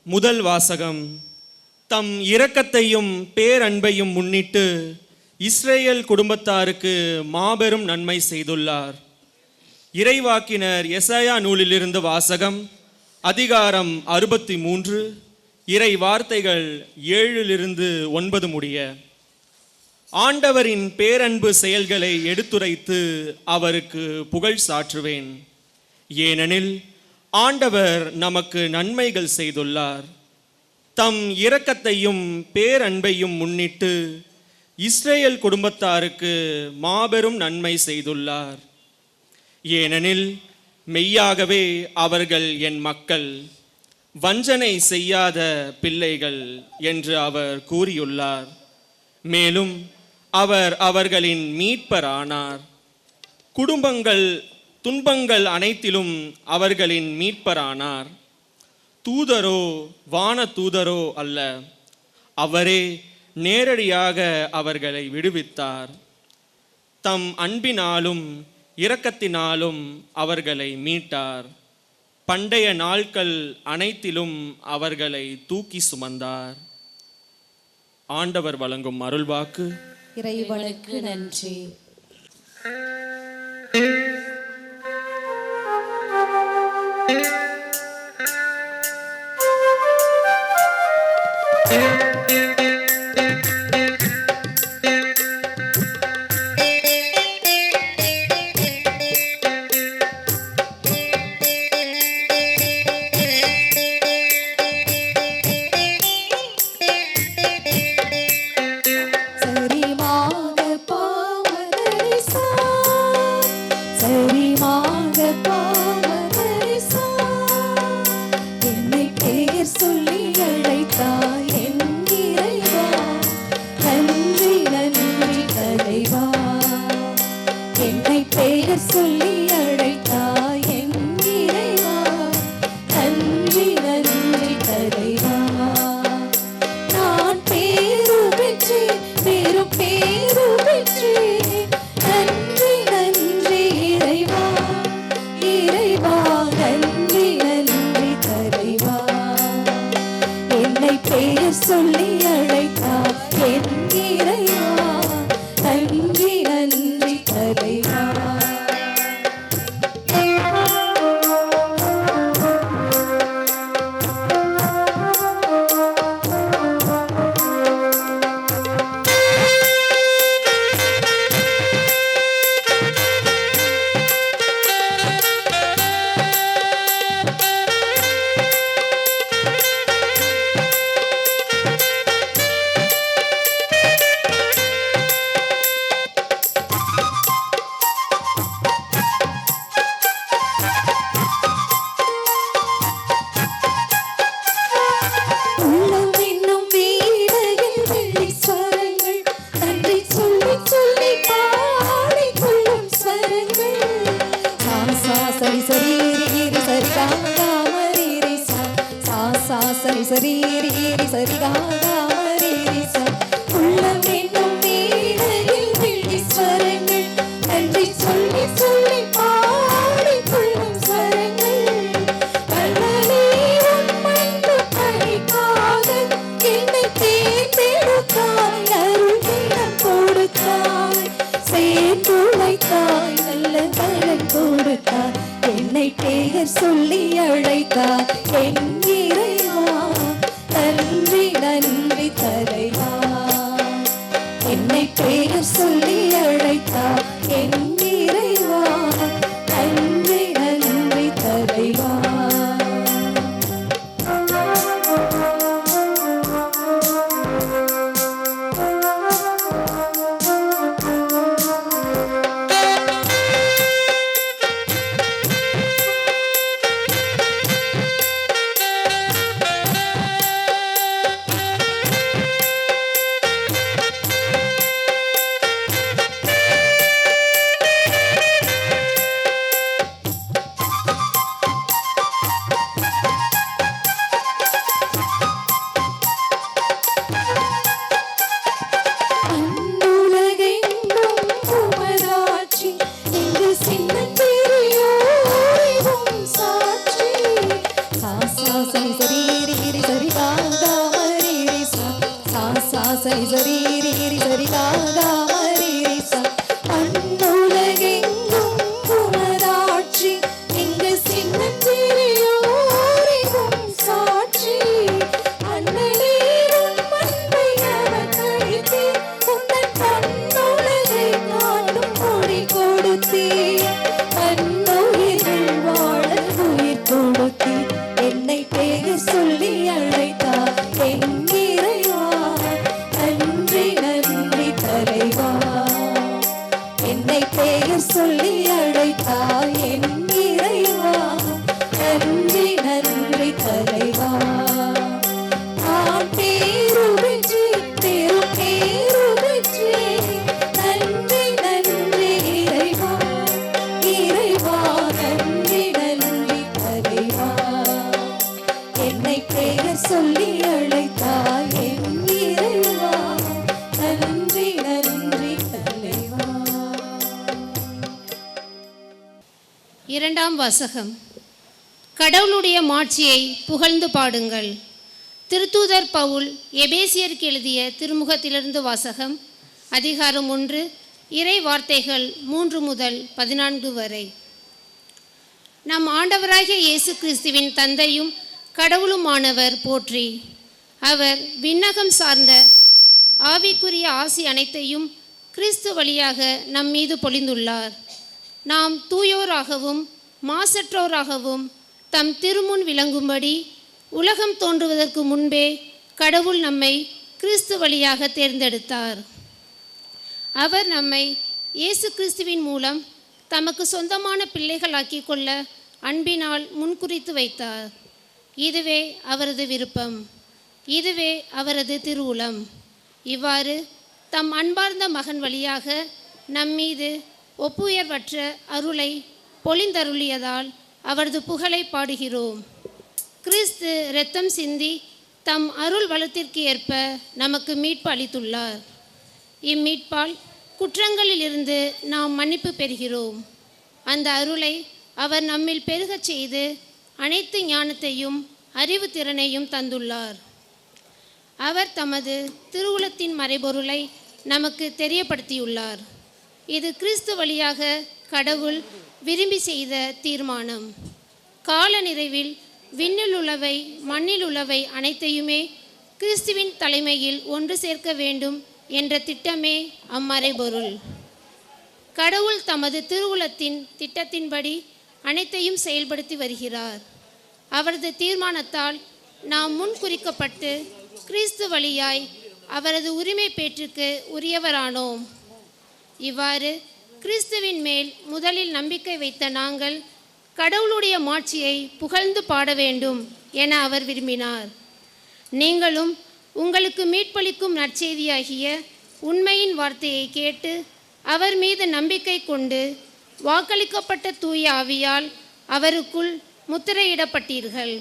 முதல் வாசகம். தம் இரக்கத்தையும் பேரன்பையும் முன்னிட்டு இஸ்ரேல் குடும்பத்தாருக்கு மாபெரும் நன்மை செய்துள்ளார். இறைவாக்கினர் எசாயா நூலிலிருந்து வாசகம். அதிகாரம் 63, இறை வார்த்தைகள் 7-9 முடிய. ஆண்டவரின் பேரன்பு செயல்களை எடுத்துரைத்து அவருக்கு புகழ் சாற்றுவேன். ஏனெனில் ஆண்டவர் நமக்கு நன்மைகள் செய்துள்ளார். தம் இரக்கத்தையும் பேரன்பையும் முன்னிட்டு இஸ்ரேல் குடும்பத்தாருக்கு மாபெரும் நன்மை செய்துள்ளார். ஏனெனில் மெய்யாகவே அவர்கள் என் மக்கள், வஞ்சனை செய்யாத பிள்ளைகள் என்று அவர் கூறியுள்ளார். மேலும் அவர் அவர்களின் மீட்பரானார். குடும்பங்கள் துன்பங்கள் அனைத்திலும் அவர்களின் மீட்பரானார். தூதரோ வான தூதரோ அல்ல, அவரே நேரடியாக அவர்களை விடுவித்தார். தம் அன்பினாலும் இரக்கத்தினாலும் அவர்களை மீட்டார். பண்டைய நாட்கள் அனைத்திலும் அவர்களை தூக்கி சுமந்தார். ஆண்டவர் வழங்கும் அருள்வாக்கு. இறைவனுக்கு நன்றி. சொல்லி அழைத்தார் என் இறைவா, நன்றி நன்றி தலைவா. என்னை பெயர் சொல்லி அழைத்தார் என் இறைவா, நன்றி நன்றி தலைவா. 12ஆம் வாசகம். கடவுளுடைய மாட்சியை புகழ்ந்து பாடுங்கள். திருத்தூதர் பவுல் எபேசியருக்கு எழுதிய திருமுகத்திலிருந்து வாசகம். அதிகாரம் 1, இறை வார்த்தைகள் 3 முதல் 14 வரை. நம் ஆண்டவராகிய இயேசு கிறிஸ்துவின் தந்தையும் கடவுளுமானவர் போற்றி. அவர் விண்ணகம் சார்ந்த ஆவிக்குரிய ஆசி அனைத்தையும் கிறிஸ்து வழியாக நம் மீது பொழிந்துள்ளார். நாம் தூயோராகவும் மாசற்றோராகவும் தம் திருமுன் விளங்கும்படி உலகம் தோன்றுவதற்கு முன்பே கடவுள் நம்மை கிறிஸ்து வழியாக தேர்ந்தெடுத்தார். அவர் நம்மை இயேசு கிறிஸ்துவின் மூலம் தமக்கு சொந்தமான பிள்ளைகளாக்கி கொள்ள அன்பினால் முன்குறித்து வைத்தார். இதுவே அவரது விருப்பம், இதுவே அவரது திருவுளம். இவ்வாறு தம் அன்பார்ந்த மகன் வழியாக நம்மீது ஒப்புயர்வற்ற அருளை பொழிந்தருளியதால் அவரது புகழை பாடுகிறோம். கிறிஸ்து இரத்தம் சிந்தி தம் அருள் வளத்திற்கு ஏற்ப நமக்கு மீட்பு அளித்துள்ளார். இம்மீட்பால் குற்றங்களிலிருந்து நாம் மன்னிப்பு பெறுகிறோம். அந்த அருளை அவர் நம்மில் பெருகச் செய்து அனைத்து ஞானத்தையும் அறிவு திறனையும் தந்துள்ளார். அவர் தமது திருவுளத்தின் மறைபொருளை நமக்கு தெரியப்படுத்தியுள்ளார். இது கிறிஸ்து வழியாக கடவுள் விரும்பி செய்த தீர்மானம். கால நிறைவில் விண்ணில் உள்ளவை மண்ணில் உள்ளவை அனைத்தையுமே கிறிஸ்துவின் தலைமையில் ஒன்று சேர்க்க வேண்டும் என்ற திட்டமே அம்மறைபொருள். கடவுள் தமது திருவுளத்தின் திட்டத்தின்படி அனைத்தையும் செயல்படுத்தி வருகிறார். அவரது தீர்மானத்தால் நாம் முன் குறிக்கப்பட்டு கிறிஸ்து வழியாய் அவரது உரிமை பேற்றுக்கு உரியவரானோம். இவ்வாறு கிறிஸ்துவின் மேல் முதலில் நம்பிக்கை வைத்த நாங்கள் கடவுளுடைய மாட்சியை புகழ்ந்து பாட வேண்டும் என அவர் விரும்பினார். நீங்களும் உங்களுக்கு மீட்பளிக்கும் நற்செய்தியாகிய உண்மையின் வார்த்தையை கேட்டு அவர் மீது நம்பிக்கை கொண்டு வாக்களிக்கப்பட்ட தூய ஆவியால் அவருக்குள் முத்திரையிடப்பட்டீர்கள்.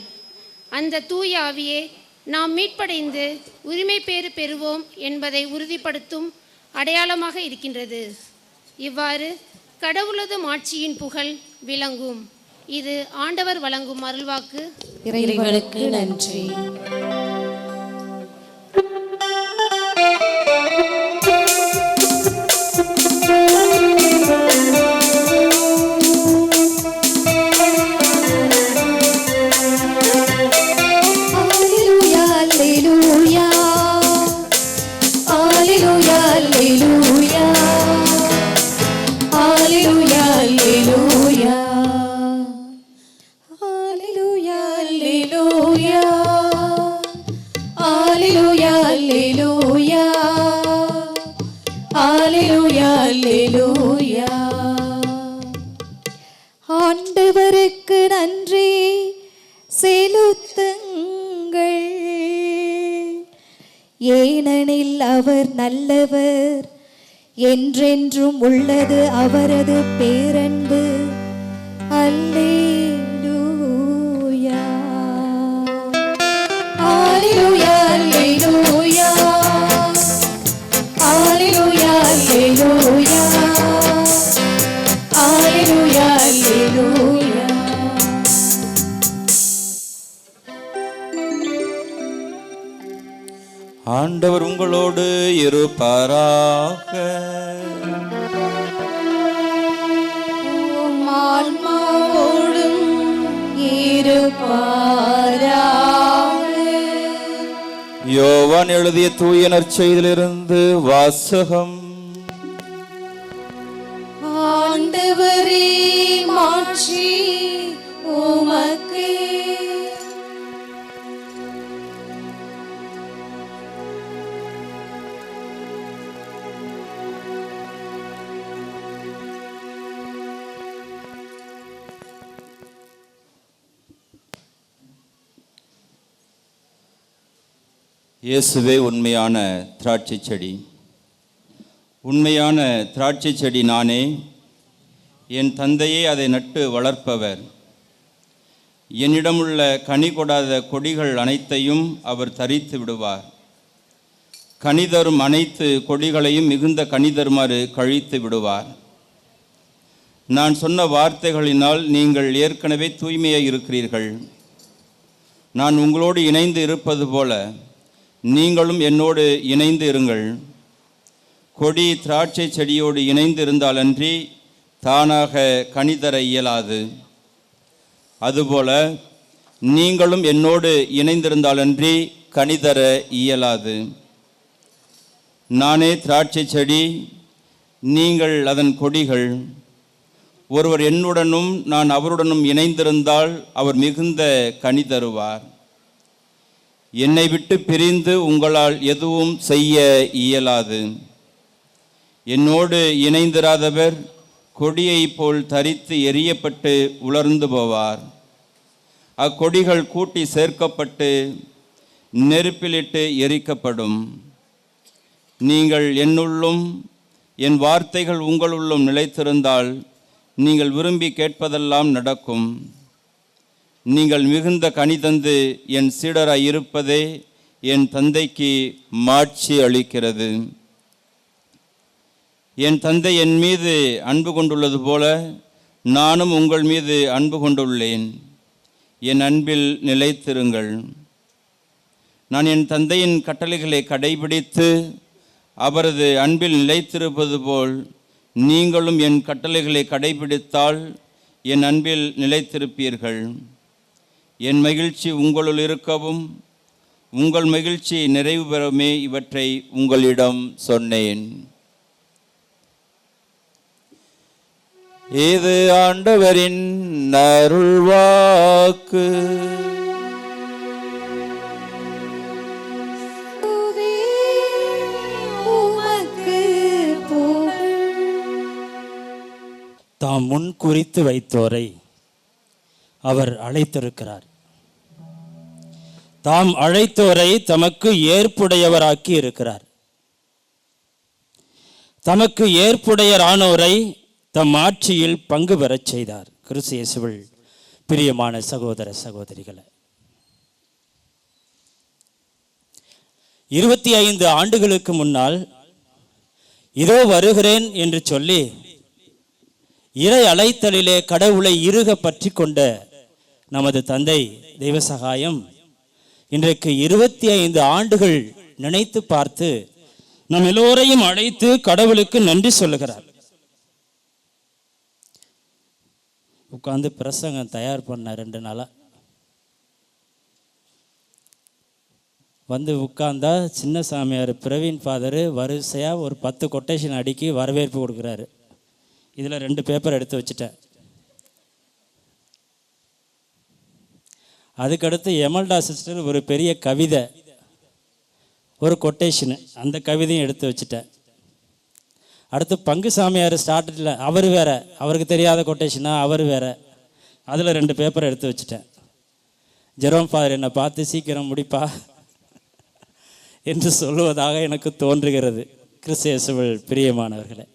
அந்த தூய ஆவியே நாம் மீட்படைந்து உரிமை பேறு பெறுவோம் என்பதை உறுதிப்படுத்தும் அடையாளமாக இருக்கின்றது. இவ்வாறு கடவுளது மாட்சியின் புகழ் விளங்கும். இது ஆண்டவர் வழங்கும் அருள்வாக்கு. இறைவனுக்கு நன்றி. ஆண்டவருக்கு நன்றி செலுத்துங்கள், ஏனெனில் அவர் நல்லவர், என்றென்றும் உள்ளது அவரது பேரன்பு. அல்லேலூயா அல்லேலூயா அல்லேலூயா அல்லேலூயா அல்லேலூயா அல்லேலூயா அல்லேலூயா. ஆண்டவர் உங்களோடு இருப்பாராக. ஆன்மாவோடும் இருப்பாராக. யோவான் எழுதிய தூய நற்செய்தியிலிருந்து வாசகம். ஆண்டவரே மாட்சி உமக்கே. இயேசுவே உண்மையான திராட்சை செடி. உண்மையான திராட்சை செடி நானே, என் தந்தையே அதை நட்டு வளர்ப்பவர். என்னிடமுள்ள கனி கொடாத கொடிகள் அனைத்தையும் அவர் தரித்து விடுவார். கனி தரும் அனைத்து கொடிகளையும் மிகுந்த கனி தருமாறு கழித்து விடுவார். நான் சொன்ன வார்த்தைகளினால் நீங்கள் ஏற்கனவே தூய்மையாக இருக்கிறீர்கள். நான் உங்களோடு இணைந்து இருப்பது போல நீங்களும் என்னோடு இணைந்து இருங்கள். கொடி திராட்சை செடியோடு இணைந்து இருந்தாலன்றி தானாக கனி தர இயலாது. அதுபோல நீங்களும் என்னோடு இணைந்திருந்தாலன்றி கனி தர இயலாது. நானே திராட்சை செடி, நீங்கள் அதன் கொடிகள். ஒருவர் என்னுடனும் நான் அவருடனும் இணைந்திருந்தால் அவர் மிகுந்த கனி தருவார். என்னை விட்டு பிரிந்து உங்களால் எதுவும் செய்ய இயலாது. என்னோடு இணைந்திராதவர் கொடியைப் போல் தரித்து எரியப்பட்டு உலர்ந்து போவார். அக்கொடிகள் கூட்டி சேர்க்கப்பட்டு நெருப்பிலிட்டு எரிக்கப்படும். நீங்கள் என்னுள்ளும் என் வார்த்தைகள் உங்களுள்ளும் நிலைத்திருந்தால் நீங்கள் விரும்பி கேட்பதெல்லாம் நடக்கும். நீங்கள் மிகுந்த கனி தந்து என் சீடராய் இருப்பதே என் தந்தைக்கு மாட்சி அளிக்கிறது. என் தந்தை என் மீது அன்பு கொண்டுள்ளது போல நானும் உங்கள் மீது அன்பு கொண்டுள்ளேன். என் அன்பில் நிலைத்திருங்கள். நான் என் தந்தையின் கட்டளைகளை கடைபிடித்து அவரது அன்பில் நிலைத்திருப்பது போல் நீங்களும் என் கட்டளைகளை கடைபிடித்தால் என் அன்பில் நிலைத்திருப்பீர்கள். என் மகிழ்ச்சி உங்களுள் இருக்கவும் உங்கள் மகிழ்ச்சி நிறைவு பெறவுமே இவற்றை உங்களிடம் சொன்னேன். இது ஆண்டவரின் அருள்வாக்கு. தாம் முன் குறித்து வைத்தோரை அவர் அழைத்திருக்கிறார். தாம் அழைத்தோரை தமக்கு ஏற்புடையவராக்கி இருக்கிறார். தமக்கு ஏற்புடையரானோரை தம் ஆட்சியில் பங்கு பெறச் செய்தார். கிறிஸ்து இயேசுவில் பிரியமான சகோதர சகோதரிகளை, 25 ஆண்டுகளுக்கு முன்னால் இதோ வருகிறேன் என்று சொல்லி இறை அழைத்தலிலே கடவுளை இறுக பற்றி கொண்ட நமது தந்தை தெய்வசகாயம் இன்றைக்கு 25 ஆண்டுகள் நினைத்து பார்த்து நம் எல்லோரையும் அழைத்து கடவுளுக்கு நன்றி சொல்லுகிறார். உட்கார்ந்து பிரசங்கம் தயார் பண்ண 2 நாளா வந்து உட்கார்ந்தா சின்ன சாமியார் பிரவீன் ஃபாதரு வரிசையாக ஒரு 10 கொட்டேஷன் அடிக்கி வரவேற்பு கொடுக்குறாரு. இதில் 2 பேப்பர் எடுத்து வச்சுட்டேன். அதுக்கடுத்து எமல்டா சிஸ்டர் ஒரு பெரிய கவிதை, ஒரு கொட்டேஷனு, அந்த கவிதையும் எடுத்து வச்சுட்டேன். அடுத்து பங்கு சாமியார் ஸ்டார்டில் அவர் வேற, அவருக்கு தெரியாத கொட்டேஷனா அவர் வேற, அதில் 2 பேப்பர் எடுத்து வச்சுட்டேன். ஜெரோம் ஃபாதர் என்னை பார்த்து சீக்கிரம் முடிப்பா என்று சொல்லுவதாக எனக்கு தோன்றுகிறது. கிறிஸ்து இயேசுவில் பிரியமானவர்களே,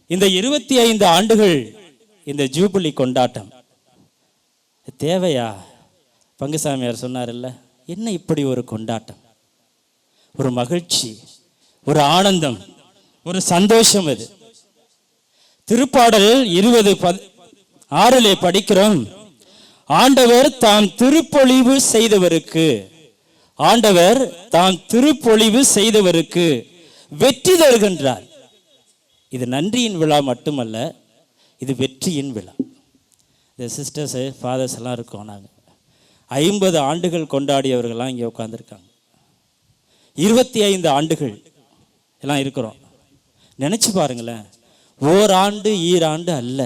இந்த 25 ஆண்டுகள் இந்த ஜூபிலி கொண்டாட்டம் தேவையா? பங்குசாமியார் சொன்னார்ல, என்ன இப்படி ஒரு கொண்டாட்டம், ஒரு மகிழ்ச்சி, ஒரு ஆனந்தம், ஒரு சந்தோஷம். அது திருப்பாடல் 20:6 படிக்கிறோம். ஆண்டவர் தாம் திருப்பொழிவு செய்தவருக்கு, ஆண்டவர் தாம் திருப்பொழிவு செய்தவருக்கு வெற்றி தருகின்றார். இது நன்றியின் விழா மட்டுமல்ல, இது வெற்றியின் விழா. இந்த சிஸ்டர்ஸு ஃபாதர்ஸ் எல்லாம் இருக்கோம். நாங்கள் 50 ஆண்டுகள் கொண்டாடியவர்கள்லாம் இங்கே உட்காந்துருக்காங்க. 25 ஆண்டுகள் எல்லாம் இருக்கிறோம். நினச்சி பாருங்களேன், ஓராண்டு ஈராண்டு அல்ல,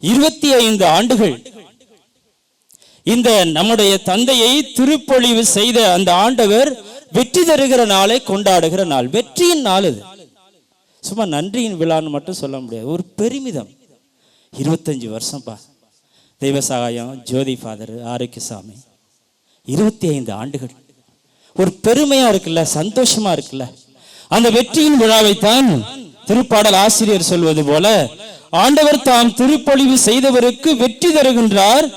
25 ஆண்டுகள் இந்த நம்முடைய தந்தையை திருப்பொழிவு செய்த அந்த ஆண்டவர் வெற்றி தருகிற நாளை கொண்டாடுகிற நாள், வெற்றியின் நாள். இது சும்மா நன்றியின் விழான்னு மட்டும் சொல்ல முடியாது, ஒரு பெருமிதம். 25 வருஷம்ப்பா. தெய்வசகாயம், ஜோதி ஃபாதர், ஆரோக்கியசாமி, 25 ஆண்டுகள். ஒரு பெருமையா இருக்குல்ல, சந்தோஷமா இருக்குல்ல. அந்த வெற்றியின் விழாவைத்தான் திருப்பாடல் ஆசிரியர் சொல்வது போல, ஆண்டவர் தாம் திருப்பொழிவு செய்தவருக்கு வெற்றி தருகின்றார்,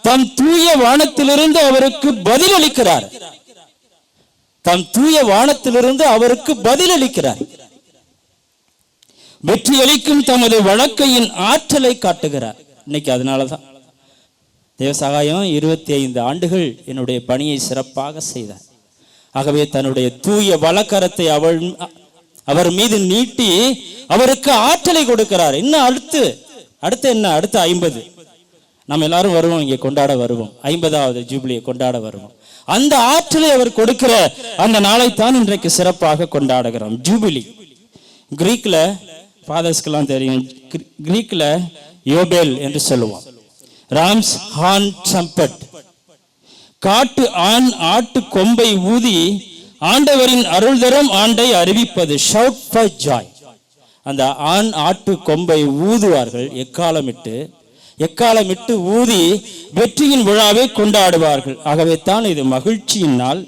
தம் தூய வானத்திலிருந்து அவருக்கு பதிலளிக்கிறார். தம் தூய வானத்திலிருந்து அவருக்கு பதிலளிக்கிறார். வெற்றியளிக்கும் தமது வழக்கையின் ஆற்றலை காட்டுகிறார். இன்னைக்கு அதனால தான் தேவசகாயம் 25 ஆண்டுகள் என்னுடைய பணியை சிறப்பாக செய்தார். ஆகவே தன்னுடைய தூய வழக்கரத்தை அவர் மீது நீட்டி அவருக்கு ஆற்றலை கொடுக்கிறார். இன்னும் அடுத்து என்ன, அடுத்து 50 நம்ம எல்லாரும் வருவோம், இங்கே கொண்டாட வருவோம், 50வது ஜூபிலியை கொண்டாட வருவோம். அந்த ஆற்றலை அவர் கொடுக்கிற அந்த நாளைத்தான் இன்றைக்கு சிறப்பாக கொண்டாடுகிறோம். ஜூபிலி கிரீக்ல ஃபாதர்ஸ்க்கெல்லாம் தெரியும், கிரீக்ல யோபேல் என்று சொல்லுவோம். ராம்ஸ் ஹார்ன் ட்ரம்பட், காட்டு ஆண் ஆட்டு கொம்பை ஊதி ஆண்டவரின் அருள் தரும் ஆண்டை அறிவிப்பது. Shout for Joy. அந்த ஆண் ஆட்டு கொம்பை ஊதுவார்கள், எக்காலமிட்டு ஊதி வெற்றியின் விழாவை கொண்டாடுவார்கள். ஆகவே தான் இது மகிழ்ச்சியின் நாள்,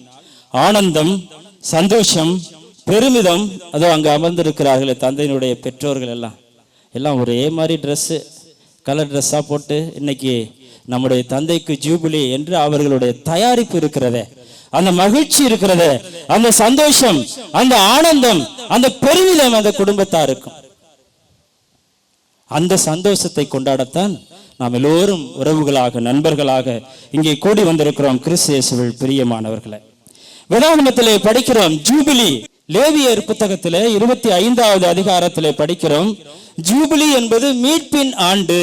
ஆனந்தம், சந்தோஷம், பெருமிதம். அதோ அங்கே அமர்ந்திருக்கிறார்களே தந்தையினுடைய பெற்றோர்கள் எல்லாம் ஒரே மாதிரி ட்ரெஸ்ஸு, கலர் ட்ரெஸ்ஸாக போட்டு இன்னைக்கு நம்முடைய தந்தைக்கு ஜூபிலி என்று அவர்களுடைய தயாரிப்பு இருக்கிறதே, அந்த மகிழ்ச்சி இருக்கிறதே, அந்த சந்தோஷம், அந்த ஆனந்தம், அந்த பெருமிதம் அந்த குடும்பத்தாருக்கும். அந்த சந்தோஷத்தை கொண்டாடத்தான் நாம் எல்லோரும் உறவுகளாக நண்பர்களாக இங்கே கூடி வந்திருக்கிறோம். கிறிஸ்து இயேசுவில் பிரியமானவர்களே, வேதாகமத்திலே படிக்கிறோம் ஜூபிலி. லேவியர் புத்தகத்திலே 25வது அதிகாரத்திலே படிக்கிறோம், ஜூபிலி என்பது மீட்பின் ஆண்டு.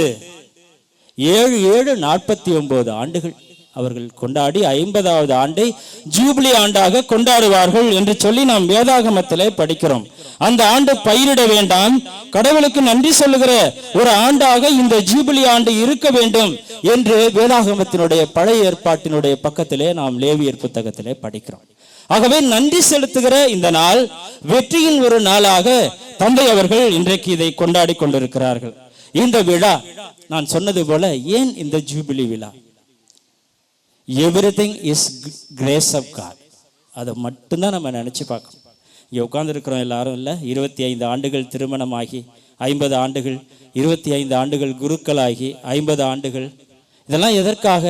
749 ஆண்டுகள் அவர்கள் கொண்டாடி 50வது ஆண்டை ஜூபிலி ஆண்டாக கொண்டாடுவார்கள் என்று சொல்லி நாம் வேதாகமத்திலே படிக்கிறோம். அந்த ஆண்டு பயிரிட வேண்டாம், கடவுளுக்கு நன்றி சொல்லுகிற ஒரு ஆண்டாக இந்த ஜூபிலி ஆண்டு இருக்க வேண்டும் என்று வேதாகமத்தினுடைய பழைய ஏற்பாட்டினுடைய பக்கத்திலே நாம் லேவியர் புத்தகத்திலே படிக்கிறோம். ஆகவே நன்றி செலுத்துகிற இந்த நாள் வெற்றியின் ஒரு நாளாக தந்தை அவர்கள் இன்றைக்கு இதை கொண்டாடி கொண்டிருக்கிறார்கள். இந்த விழா நான் சொன்னது போல, ஏன் இந்த ஜூபிலி விழா? Everything is grace of God. அதை மட்டும்தான் நம்ம நினைச்சு பார்க்கணும். இங்கே உட்கார்ந்துருக்கிறோம் எல்லாரும் இல்லை, 25 ஆண்டுகள் திருமணமாகி 50 ஆண்டுகள், 25 ஆண்டுகள் குருக்களாகி 50 ஆண்டுகள். இதெல்லாம் எதற்காக?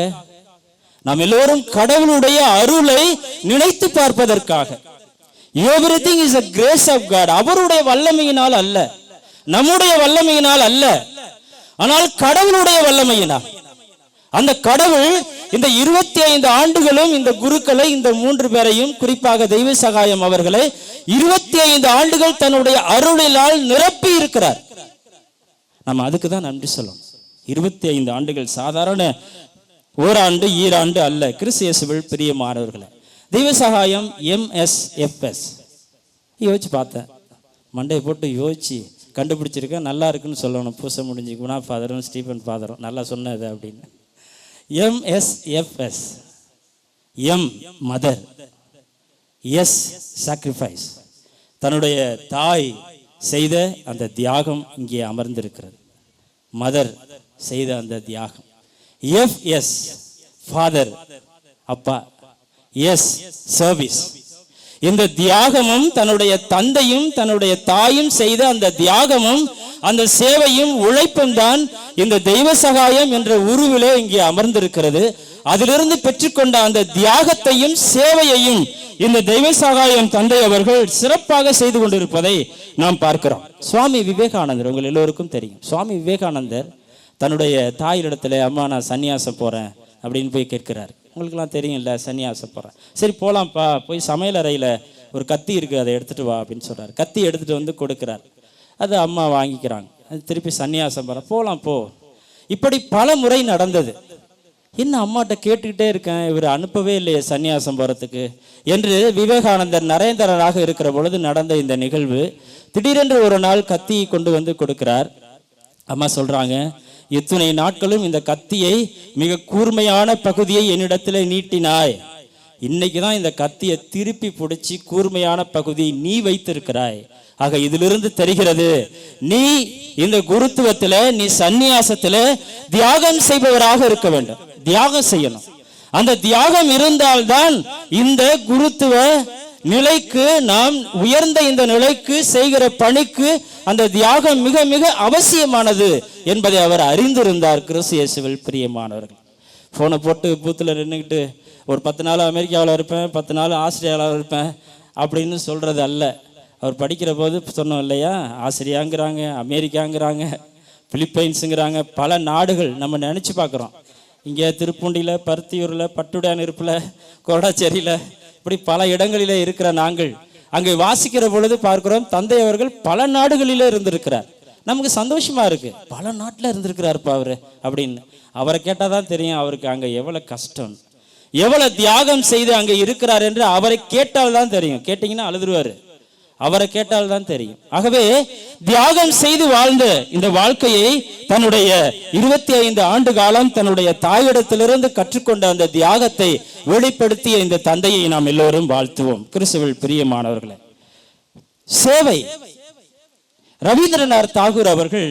நாம் எல்லோரும் கடவுளுடைய அருளை நினைத்து பார்ப்பதற்காக. Everything is a grace of God. அவருடைய வல்லமையினால் அல்ல, நம்முடைய வல்லமையினால் அல்ல, ஆனால் கடவுளுடைய வல்லமையினால். அந்த கடவுள் இந்த 25 ஆண்டுகளும் இந்த குருக்களை, இந்த 3 பேரையும், குறிப்பாக தெய்வ சகாயம் அவர்களை 25 ஆண்டுகள் தன்னுடைய அருளினால் நிரப்பி இருக்கிறார். நம்ம அதுக்கு தான் நன்றி சொல்லணும். 25 ஆண்டுகள் சாதாரண ஓராண்டு ஈராண்டு அல்ல. கிறிஸ்து இயேசுவில் பிரியமானவர்களே, தெய்வ சகாயம் MSFS யோசிச்சு பார்த்தேன், மண்டையை போட்டு யோசிச்சு கண்டுபிடிச்சிருக்கேன். நல்லா இருக்குன்னு சொல்லணும். பூசை முடிஞ்சு குணா ஃபாதரும் ஸ்டீஃபன் ஃபாதரும் நல்லா சொன்னது அப்படின்னு. MSFS, M mother, S sacrifice. தன்னுடைய தாய் செய்த அந்த தியாகம் இங்கே அமர்ந்திருக்கிறது. மதர் செய்த அந்த தியாகம். FS ஃபாதர், அப்பா. S service. இந்த தியாகமும் தன்னுடைய தந்தையும் தன்னுடைய தாயும் செய்த அந்த தியாகமும் அந்த சேவையும் உழைப்பும் தான் இந்த தெய்வ சகாயம் என்ற உருவிலே இங்கே அமர்ந்திருக்கிறது. அதிலிருந்து பெற்றுக்கொண்ட அந்த தியாகத்தையும் சேவையையும் இந்த தெய்வ சகாயம் தந்தை அவர்கள் சிறப்பாக செய்து கொண்டிருப்பதை நாம் பார்க்கிறோம். சுவாமி விவேகானந்தர் உங்கள் எல்லோருக்கும் தெரியும். சுவாமி விவேகானந்தர் தன்னுடைய தாயிடத்துல, அம்மா நான் சன்னியாசம் போறேன் அப்படின்னு போய் கேட்கிறார். உங்களுக்குலாம் தெரியும்ல, சன்னியாசம் போகிறேன். சரி போகலாம்ப்பா, போய் சமையல் அறையில் ஒரு கத்தி இருக்குது, அதை எடுத்துகிட்டு வா அப்படின்னு சொல்கிறார். கத்தி எடுத்துகிட்டு வந்து கொடுக்குறார். அது அம்மா வாங்கிக்கிறாங்க. அது திருப்பி சன்னியாசம் போகலாம் போ. இப்படி பல முறை நடந்தது. இன்னும் அம்மாட்ட கேட்டுக்கிட்டே இருக்கேன், இவர் அனுப்பவே இல்லையே சன்னியாசம் போகிறதுக்கு என்று விவேகானந்தர் நரேந்திரராக இருக்கிற பொழுது நடந்த இந்த நிகழ்வு. திடீரென்று ஒரு நாள் கத்தியை கொண்டு வந்து கொடுக்கிறார். அம்மா சொல்கிறாங்க, இத்தனை நாட்களும் இந்த கத்தியை, மிக கூர்மையான பகுதியை என்னிடத்துல நீட்டினாய், இன்னைக்கு தான் இந்த கத்தியை திருப்பி பிடிச்சி கூர்மையான பகுதியை நீ வைத்திருக்கிறாய். ஆக இதிலிருந்து தெரிகிறது, நீ இந்த குருத்துவத்துல, நீ சந்நியாசத்துல தியாகம் செய்பவராக இருக்க வேண்டும். தியாகம் செய்யணும். அந்த தியாகம் இருந்தால்தான் இந்த குருத்துவ நிலைக்கு, நாம் உயர்ந்த இந்த நிலைக்கு செய்கிற பணிக்கு அந்த தியாகம் மிக மிக அவசியமானது என்பதை அவர் அறிந்திருந்தார். கிறிஸ்து இயேசுவில் பிரியமானவர்கள். ஃபோனை போட்டு பூத்தில் நின்றுக்கிட்டு ஒரு 10 நாள் அமெரிக்காவில் இருப்பேன், 10 நாள் ஆஸ்திரேலியாவில் இருப்பேன் அப்படின்னு சொல்கிறது அல்ல. அவர் படிக்கிற போது சொன்னோம் இல்லையா, ஆஸ்திரியாங்கிறாங்க, அமெரிக்காங்கிறாங்க, பிலிப்பைன்ஸுங்கிறாங்க, பல நாடுகள் நம்ம நினச்சி பார்க்குறோம். இங்கே திருப்பூண்டியில், பருத்தியூரில், பட்டுடையான் இருப்பில், கொரடாச்சேரியில், இப்படி பல இடங்களில் இருக்கிற நாங்கள் அங்கே வாசிக்கிற பொழுது பார்க்கிறோம், தந்தை அவர்கள் பல நாடுகளில் இருந்திருக்கிறார். நமக்கு சந்தோஷமா இருக்கு, பல நாட்டில் இருந்திருக்கிறாருப்பா அவரு அப்படின்னு. அவரை கேட்டால் தான் தெரியும் அவருக்கு அங்கே எவ்வளோ கஷ்டம், எவ்வளோ தியாகம் செய்து அங்கே இருக்கிறார் என்று அவரை கேட்டால் தான் தெரியும். கேட்டிங்கன்னா அழுதுருவாரு, அவரை கேட்டால் தான் தெரியும். ஆகவே தியாகம் செய்து வாழ்ந்த இந்த வாழ்க்கையை தன்னுடைய 25 ஆண்டு காலம் தன்னுடைய தாயிடத்திலிருந்து கற்றுக்கொண்ட அந்த தியாகத்தை வெளிப்படுத்திய இந்த தந்தையை நாம் எல்லோரும் வாழ்த்துவோம். கிறிஸ்துவில் பிரியமானவர்களே, சேவை. ரவீந்திரநாத் தாகூர் அவர்கள்,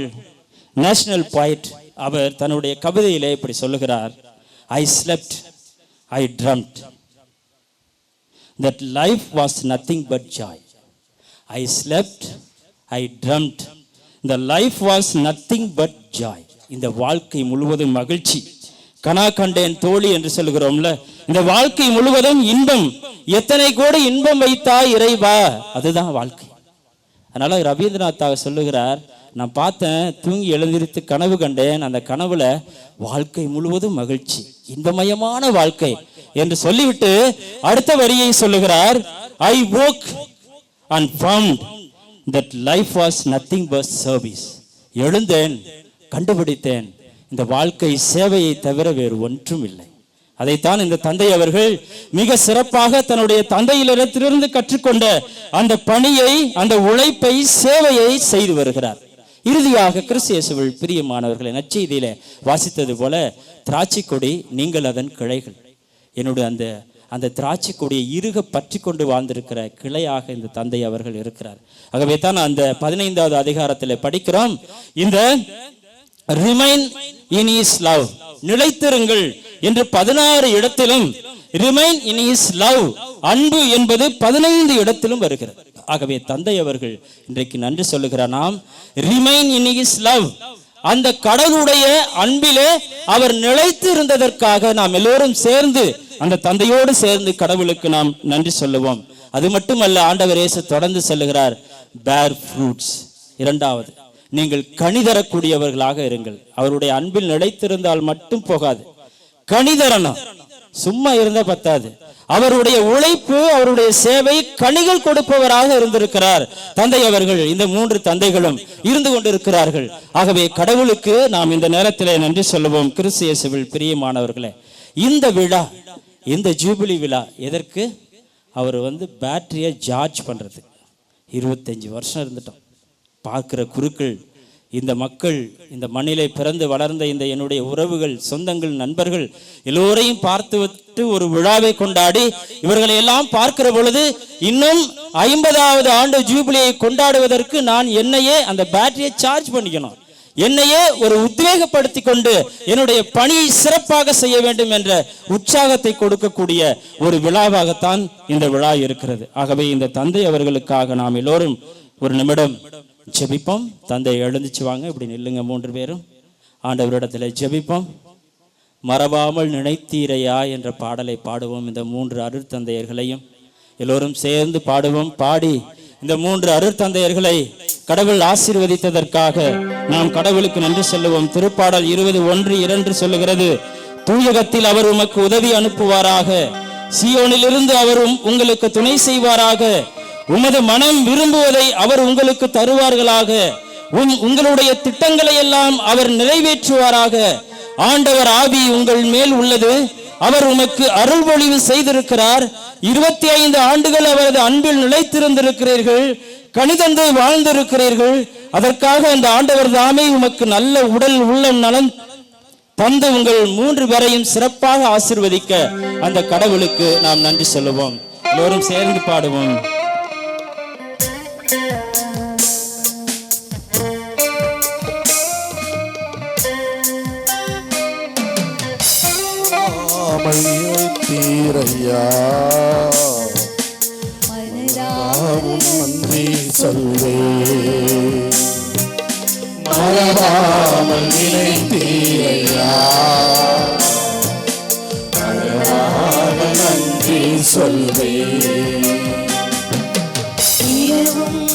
நேஷனல் போயட், அவர் தன்னுடைய கவிதையிலே இப்படி சொல்லுகிறார்: I slept, I dreamt that life was nothing but joy. I slept, I dreamt, the life was nothing but joy. இந்த வாழ்க்கை முழுவதும் மகிழ்ச்சி. கனா கண்டேன் தோழி என்று சொல்கிறோம்ல, இந்த வாழ்க்கை முழுவதும் இன்பம். எத்தனை கோடி இன்பம் வைத்தாய் இறைவா, அதுதான் வாழ்க்கை. அதனால ரவீந்திரநாத் சொல்லுகிறார், நான் பார்த்தேன், தூங்கி எழுந்திருத்து கனவு கண்டேன், அந்த கனவுல வாழ்க்கை முழுவதும் மகிழ்ச்சி, இன்பமயமான வாழ்க்கை என்று சொல்லிவிட்டு அடுத்த வரியை சொல்லுகிறார்: I woke and found that life was nothing but service. எழுந்தேன், கண்டுபிடித்தேன், இந்த வாழ்க்கை சேவையை தவிர வேறு ஒன்றும் இல்லை. அதைத்தான் இந்த தந்தை அவர்கள் மிக சிறப்பாக தன்னுடைய தந்தையிலிருந்து கற்றுக்கொண்ட அந்த பணியை, அந்த உழைப்பை, சேவையை செய்து வருகிறார். இறுதியாக கிறிஸ்து இயேசுவில் பிரியமானவர்களை, நற்செய்தியிலே வாசித்தது போல, திராட்சை கொடி, நீங்கள் அதன் கிளைகள். என்னுடைய அந்த திராட்சை கொடியை இறுக பற்றி கொண்டு வாழ்ந்திருக்கிற கிளையாக இந்த தந்தை அவர்கள் இருக்கிறார். ஆகவே தான் அந்த 15வது அதிகாரத்தில் படிக்கிறோம், இந்த ரிமைன் இன் ஹிஸ் லவ், நிலைத்திருங்கள் என்று 16 இடத்திலும், ரிமைன் இன் ஹிஸ் லவ், அன்பு என்பது 15 இடத்திலும் வருகிறது. ஆகவே தந்தை அவர்கள் இன்றைக்கு நன்றி சொல்லுகிறார். நாம் ரிமைன் இன் ஹிஸ் லவ், அந்த கடவுளுடைய அன்பிலே அவர் நிலைத்து இருந்ததற்காக நாம் எல்லோரும் சேர்ந்து அந்த தந்தையோடு சேர்ந்து கடவுளுக்கு நாம் நன்றி சொல்லுவோம். அது மட்டுமல்ல, ஆண்டவர் இயேசு தொடர்ந்து சொல்லுகிறார், பேர் ஃப்ரூட்ஸ். இரண்டாவது, நீங்கள் கனி தரக்கூடியவர்களாக இருங்கள். அவருடைய அன்பில் நிலைத்திருந்தால் மட்டும் போகாது, கனி தரணும். சும்மா இருந்தா பத்தாது. அவருடைய உழைப்பு, அவருடைய சேவை, கனிகள் கொடுப்பவராக இருந்திருக்கிறார் தந்தை அவர்கள். இந்த 3 தந்தைகளும் இருந்து கொண்டிருக்கிறார்கள். ஆகவே கடவுளுக்கு நாம் இந்த நேரத்திலே நன்றி சொல்லுவோம். கிறிஸ்து இயேசுவில் பிரியமானவர்களே, இந்த விழா, இந்த ஜூபிலி விழா எதற்கு? அவர் பேட்டரியை சார்ஜ் பண்ணுறது. 25 வருஷம் இருந்துட்டோம். பார்க்குற குருக்கள், இந்த மக்கள், இந்த மண்ணிலே பிறந்து வளர்ந்த இந்த என்னுடைய உறவுகள், சொந்தங்கள், நண்பர்கள் எல்லோரையும் பார்த்துவிட்டு ஒரு விழாவை கொண்டாடி இவர்களை எல்லாம் பார்க்கிற பொழுது இன்னும் 50வது ஆண்டு ஜூபிலியை கொண்டாடுவதற்கு நான் என்னையே அந்த பேட்டரியை சார்ஜ் பண்ணிக்கணும், என்னையே ஒரு உத்வேகப்படுத்தி கொண்டு என்னுடைய பணியை சிறப்பாக செய்ய வேண்டும் என்ற உற்சாகத்தை கொடுக்கக்கூடிய ஒரு விழாவாகத்தான் இந்த விழா இருக்கிறது. ஆகவே இந்த தந்தை அவர்களுக்காக நாம் எல்லோரும் ஒரு நிமிடம் ஜெபிப்போம். தந்தை எழுந்துச்சு வாங்க, இப்படி நில்லுங்க 3 பேரும். ஆண்டவரிடத்தில் ஜெபிப்போம். மறவாமல் நினைத்தீரையா என்ற பாடலை பாடுவோம். இந்த 3 அருட்தந்தையர்களையும் எல்லோரும் சேர்ந்து பாடுவோம். பாடி இந்த 3 அருட்தந்தையர்களை கடவுள் ஆசீர்வதித்ததற்காக நாம் கடவுளுக்கு நன்றி சொல்லுவோம். திருப்பாடல் 20:1-2 சொல்லுகிறது, தூயகத்தில் அவர் உமக்கு உதவி அனுப்புவாராக, சீயோனிலிருந்து அவர் உங்களுக்கு துணை செய்வாராக, உமது மனம் விரும்புவதை அவர் உங்களுக்கு தருவார்களாக, உங்களுடைய திட்டங்களை எல்லாம் அவர் நிறைவேற்றுவாராக. ஆண்டவர் ஆவி உங்கள் மேல் உள்ளது, அவர் உமக்கு அருள்பொழிவு செய்திருக்கிறார். 25 ஆண்டுகள் அவரது அன்பில் நிலைத்திருந்திருக்கிறீர்கள், கனிதந்து வாழ்ந்திருக்கிறீர்கள். அதற்காக அந்த ஆண்டவர் தாமே உமக்கு நல்ல உடல் உள்ளம் நலன் தந்து உங்கள் 3 பேரையும் சிறப்பாக ஆசீர்வதிக்க அந்த கடவுளுக்கு நாம் நன்றி சொல்லுவோம். எல்லோரும் சேர்ந்து பாடுவோம். தீரையா நன்றி சொல்வே, மறவாமல் நினைத்தீரையா, மறவாமல் நன்றி சொல்வே. இரவும்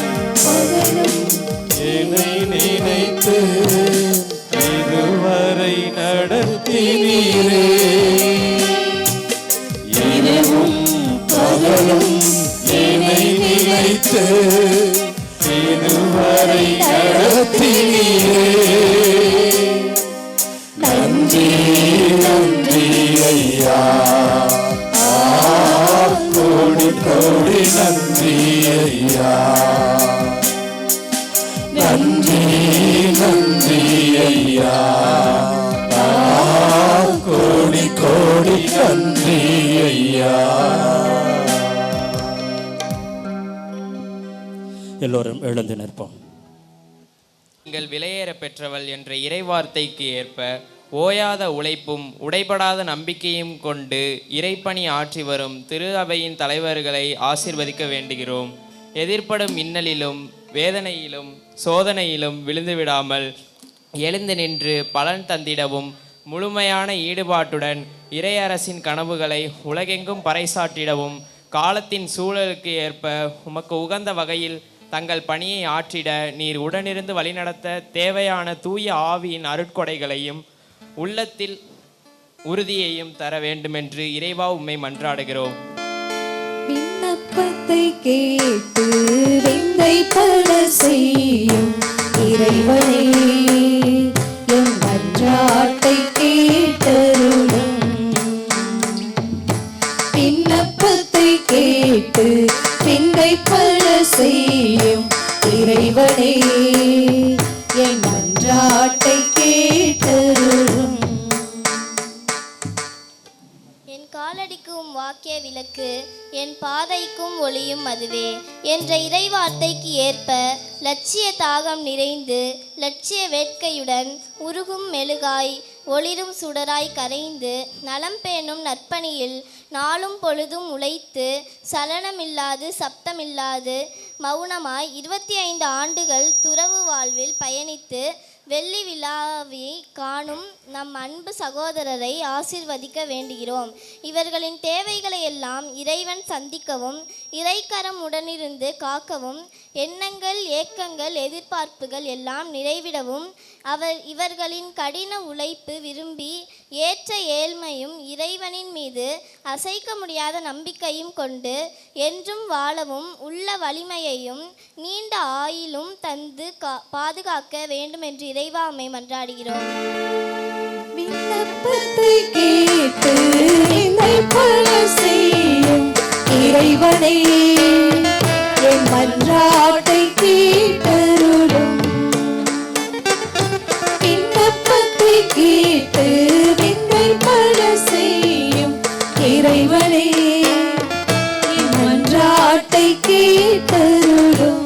நடத்தினீரே. இரவும் பகலும் என்னை நினைத்து இதுவரை நடத்தினீரே. நன்றி நன்றி ஐயா, கோடி கோடி நன்றி ஐயா. நன்றி நன்றி ஐயா, கோடி கோடி நன்றி ஐயா. எல்லோரும் எழுந்து நிற்போம். நீங்கள் விலையேற பெற்றவள் என்ற இறைவார்த்தைக்கு ஏற்ப ஓயாத உழைப்பும் உடைபடாத நம்பிக்கையும் கொண்டு இறைப்பணி ஆற்றி வரும் திரு அவையின் தலைவர்களை ஆசீர்வதிக்க வேண்டுகிறோம். எதிர்ப்படும் இன்னலிலும் வேதனையிலும் சோதனையிலும் விழுந்து விடாமல் எழுந்து நின்று பலன் தந்திடவும் முழுமையான ஈடுபாட்டுடன் இறையரசின் கனவுகளை உலகெங்கும் பறைசாற்றிடவும் காலத்தின் சூழலுக்கு ஏற்ப உமக்கு உகந்த வகையில் தங்கள் பணியை ஆற்றிட நீர் உடனிருந்து வழிநடத்த தேவையான தூய ஆவியின் அருட்கொடைகளையும் உள்ளத்தில் உறுதியையும் தர வேண்டுமென்று இறைவா உம்மை மன்றாடுகிறோம். விண்ணப்பத்தை கேட்டு விந்தை பல செய்யும் இறைவனே, என் மன்றாட்டை கேட்டருளும். விண்ணப்பத்தை கேட்டு விந்தை பல செய்யும் இறைவனே, என் மன்றாட்டை கேட்டருளும். என் காலடிக்கும் வாக்கிய விளக்கு, என் பாதைக்கும் ஒளியும் அதுவே என்ற இறைவார்த்தைக்கு ஏற்ப லட்சிய தாகம் நிறைந்து லட்சிய வேட்கையுடன் உருகும் மெழுகாய் ஒளிரும் சுடராய் கரைந்து நலம் பேணும் நற்பணியில் நாளும் பொழுதும் உழைத்து சலனமில்லாது சப்தமில்லாது மௌனமாய் 25 ஆண்டுகள் துறவு வாழ்வில் பயணித்து வெள்ளி விழாவை காணும் நம் அன்பு சகோதரரை ஆசீர்வதிக்க வேண்டுகிறோம். இவர்களின் தேவைகளை எல்லாம் இறைவன் சந்திக்கவும் இறைக்கரம் உடனிருந்து காக்கவும் எண்ணங்கள் ஏக்கங்கள் எதிர்பார்ப்புகள் எல்லாம் நிறைவிடவும் இவர்களின் கடின உழைப்பு விரும்பி ஏற்ற ஏழ்மையும் இறைவனின் மீது அசைக்க முடியாத நம்பிக்கையும் கொண்டு என்றும் வாழவும் உள்ள வலிமையையும் நீண்ட ஆயிலும் தந்து பாதுகாக்க வேண்டும் என்று இறைவா உம்மை மன்றாடுகிறோம். விண்ணப்பத்தை கேட்டு விந்தை பல செய்யும் இறைவனே, என் மன்றாட்டை கேட்டருளும். விண்ணப்பத்தை கேட்டு விந்தை பல செய்யும் இறைவனே, என் மன்றாட்டை கேட்டருளும்.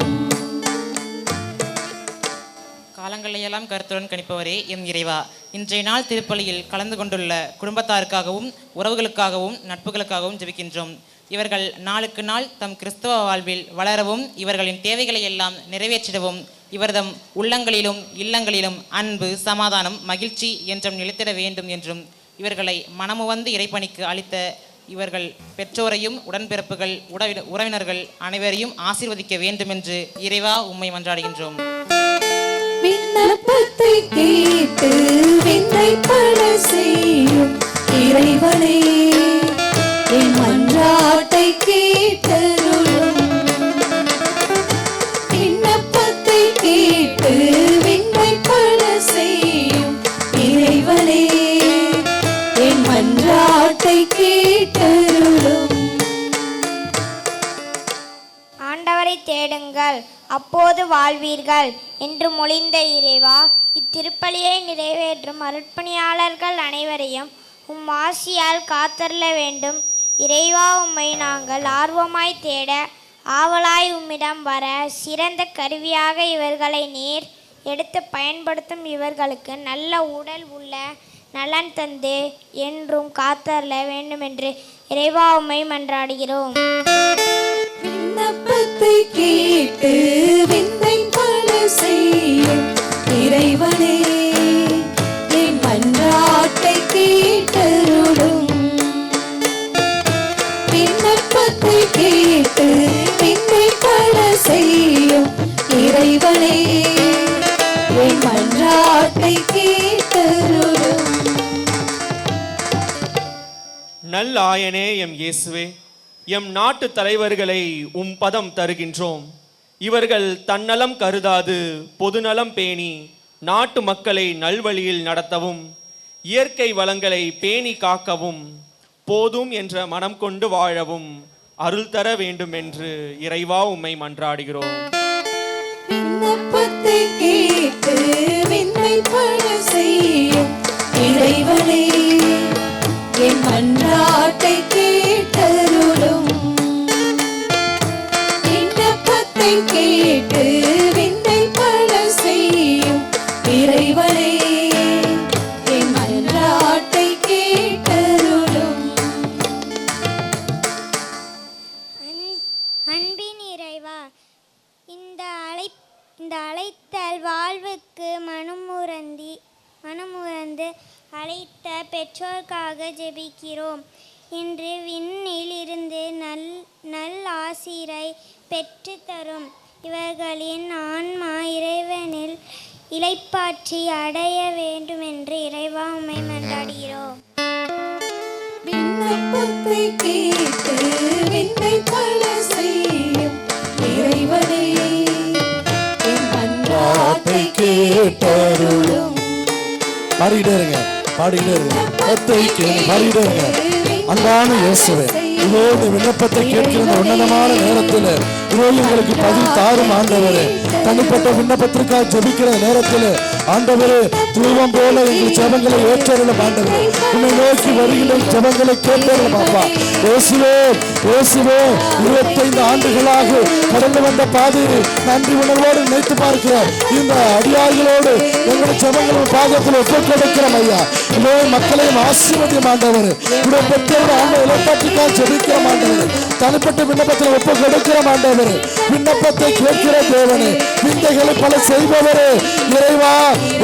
காலங்களையெல்லாம் கருத்துடன் கணிப்பவரே எம் இறைவா, இன்றைய நாள் திருப்பலியில் கலந்து கொண்டுள்ள குடும்பத்தாருக்காகவும் உறவுகளுக்காகவும் நட்புகளுக்காகவும் ஜெபிக்கின்றோம். இவர்கள் நாளுக்கு நாள் தம் கிறிஸ்தவ வாழ்வில் வளரவும் இவர்களின் தேவைகளை எல்லாம் நிறைவேற்றிடவும் இவர்தம் உள்ளங்களிலும் இல்லங்களிலும் அன்பு சமாதானம் மகிழ்ச்சி என்றும் நிலைத்திட வேண்டும் என்றும் இவர்களை மனமுவந்து இறைப்பணிக்கு அளித்த இவர்கள் பெற்றோரையும் உடன்பிறப்புகள் உறவினர்கள் அனைவரையும் ஆசீர்வதிக்க வேண்டும் என்று இறைவா உம்மை மன்றாடுகின்றோம். விண்ணப்பத்தை கேட்டு விந்தை பல செய்யும் இறைவனே, என் மன்றாட்டை கேட்டருளும். விண்ணப்பத்தை கேட்டு விந்தை பல செய்யும் இறைவனே, என் மன்றாட்டை கேட்டருளும். ஆண்டவரை தேடுங்கள் அப்போது வாழ்வீர்கள் என்று மொழிந்த இறைவா, இத்திருப்பலியை நிறைவேற்றும் அருட்பணியாளர்கள் அனைவரையும் உம் ஆசியால் காத்தருள வேண்டும். இறைவா, உம்மை நாங்கள் ஆர்வமாய் தேட ஆவலாய் உம்மிடம் வர சிறந்த கருவியாக இவர்களை நீர் எடுத்து பயன்படுத்தும் இவர்களுக்கு நல்ல உடல் உள்ள நலன் தந்து என்றும் காத்தருள வேண்டுமென்று இறைவா உம்மை மன்றாடுகிறோம். விண்ணப்பத்தை கேட்டு விந்தை பல செய்யும் இறைவனே, என் மன்றாட்டை கேட்டருளும். விண்ணப்பத்தை கேட்டு விந்தை பல செய்யும் இறைவனே, என் மன்றாட்டை கேட்டருளும். நல்லாயனே எம் இயேசுவே, எம் நாட்டு தலைவர்களை உம் பதம் தருகின்றோம். இவர்கள் தன்னலம் கருதாது பொதுநலம் பேணி நாட்டு மக்களை நல்வழியில் நடத்தவும், இயற்கை வளங்களை பேணி காக்கவும், போதும் என்ற மனம் கொண்டு வாழவும் அருள் தர வேண்டும் என்று இறைவா உம்மை மன்றாடுகிறோம். விண்ணப்பத்தை கேட்டு விண்ணை பல செய்யும் இறைவனே, என் மன்றாட்டை கேட்டருளும். விண்ணப்பத்தை கேட்டு விண்ணை பல செய்யும் இறைவனே, என் மன்றாட்டை கேட்டருளும். அன்பின் இறைவா, இந்த அழைத்தல் வாழ்வுக்கு மனமுறந்து அழைத்த பெற்றோர்க்காக ஜெபிக்கிறோம். இன்று விண்ணில் இருந்து நல் ஆசிரை பெற்று தரும் இவர்களின் ஆன்மா இறைவனில் இளைப்பாற்றி அடைய வேண்டும் என்று இறைவா உம்மை மன்றாடுகிறோம். விண்ணப்பத்தை கேட்டு விண்ணை பல செய்யும் இறைவனே, என் மன்றாட்டை கேட்டருளும். பாடிக்கிட்டே இருங்க, பாடிக்கிட்டே இருங்க, பாடிக்கிட்டே இருங்க. அன்பான இயேசுவே, இதோ இந்த விண்ணப்பத்தை கேட்கிற உன்னதமான நேரத்தில் இதோ எங்களுக்கு பதில் தாரும் ஆண்டவரே. தனிப்பட்ட விண்ணப்பத்திற்காக ஜெபிக்கிற நேரத்தில் ஆண்டவரே, தூவம் போல எங்கள் ஜெபங்களை ஏற்றருளும் ஆண்டவரே. உன்னை நோக்கி வருகிற ஜெபங்களை கேட்டருளும் அப்பா. இயேசுவே, இயேசுவே, 25 ஆண்டுகளாக கடந்து வந்த பாதையை நன்றி உணர்வோடு நினைத்து பார்க்கிற இந்த அடியார்களோடு எங்கள் ஜெபங்களும் பாதத்தில் ஒப்புக் கொடுக்கிறோம் ஐயா. இதோ மக்களையும் ஆசீர்வதியும் ஆண்டவரே. இதை பெற்றோர் ஆண்ட இலப்பாட்டுக்காக ஜெபிக்கிற ஆண்டவரே. தனிப்பட்ட விண்ணப்பத்தில் ஒப்புக் கொடுக்கிற ஆண்டவரே. விண்ணப்பத்தை கேட்கிற தேவனே, விந்தைகளை பல செய்பவரே, இறைவா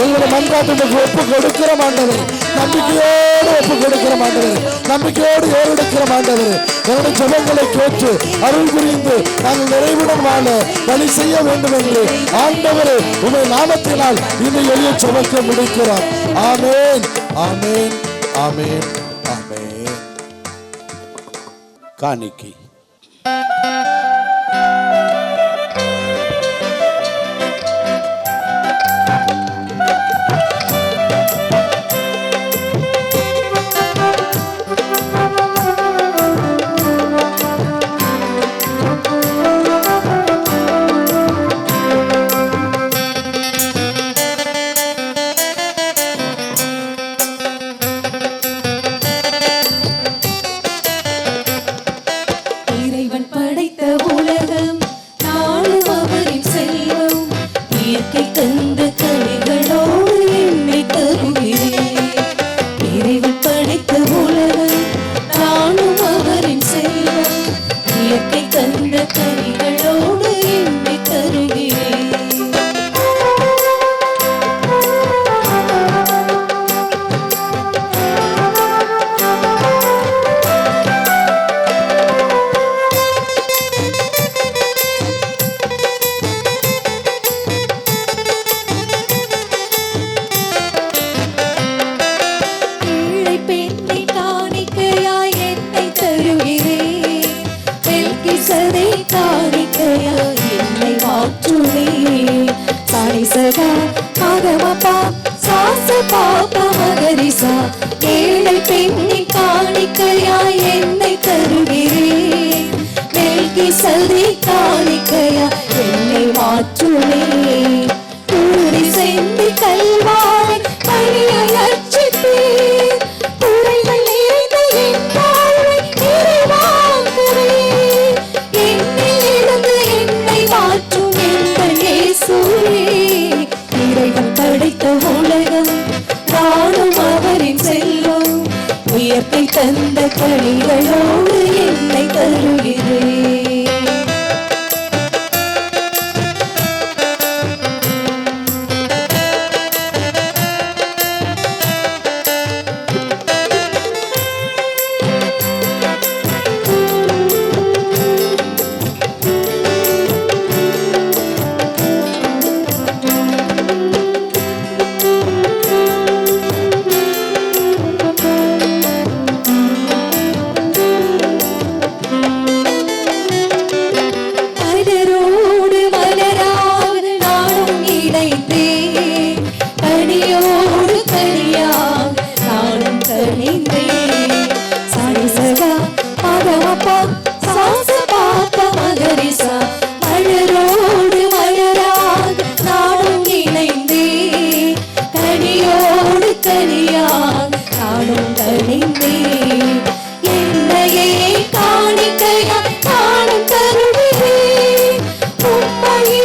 எங்களை மன்றாட்டுக்கு ஒப்புக் கொடுக்கிற ஆண்டவரே. நம்பிக்கையோடு ஒப்புக் கொடுக்கிற ஆண்டவரே, நம்பிக்கையோடு ஏறெடுக்கிற ஆண்டவரே. எங்களுடைய ஜெபங்களை கேட்டு அருள் புரிந்து நாங்கள் நிறைவுடன் வாழ வழி செய்ய வேண்டும் என்று ஆண்டவரே உம்மை நாமத்தினால் இந்த எளிய ஜெபத்தை முடிக்கிறோம். ஆமென், ஆமென், ஆமென், ஆமென். காணிக்கை. இறைவன் படைத்த உலகம் நாளும் அவரின் செல்வம், இயற்கை தந்த கனிகளோடு என்னை தருகிறேன். இறைவன் படைத்த உலகம் நாளும் அவரின் செல்வம், இயற்கை தந்த கனிகளோடு என்னை தருகிறேன். ஏழை பெண்ணை காணிக்கையாய் என்னை தருகிறேன். வெல்கிசதை காணிக்கையாய் என்னை மாற்றுகிறேன். சாணிசகா மகமபா சாச பாபா மகரிசா. ஏழை பெண்ணை காணிக்கையாய் என்னை தருகிறேன். வெல்கிசதை காணிக்கையாய் என்னை மாற்றுகிறேன். கூறி செந்தி கல்வாய் பணியாய் அர்ச்சித்தேன். குறைகள் நிறைந்த என் வாழ்வை நிறைவாக்குவேன். என்னில் இருந்து என்னை மாற்றும் எங்கள் இயேசுவே. இறைவன் படைத்த உலகம் நானும் அவரின் செல்வம், இயற்கை தந்த கனிகளோடு என்னை தருகிறேன். கணிந்தேன். என்னையே காணிக்கையாய் நானும் தருகிறேன். உம்மையே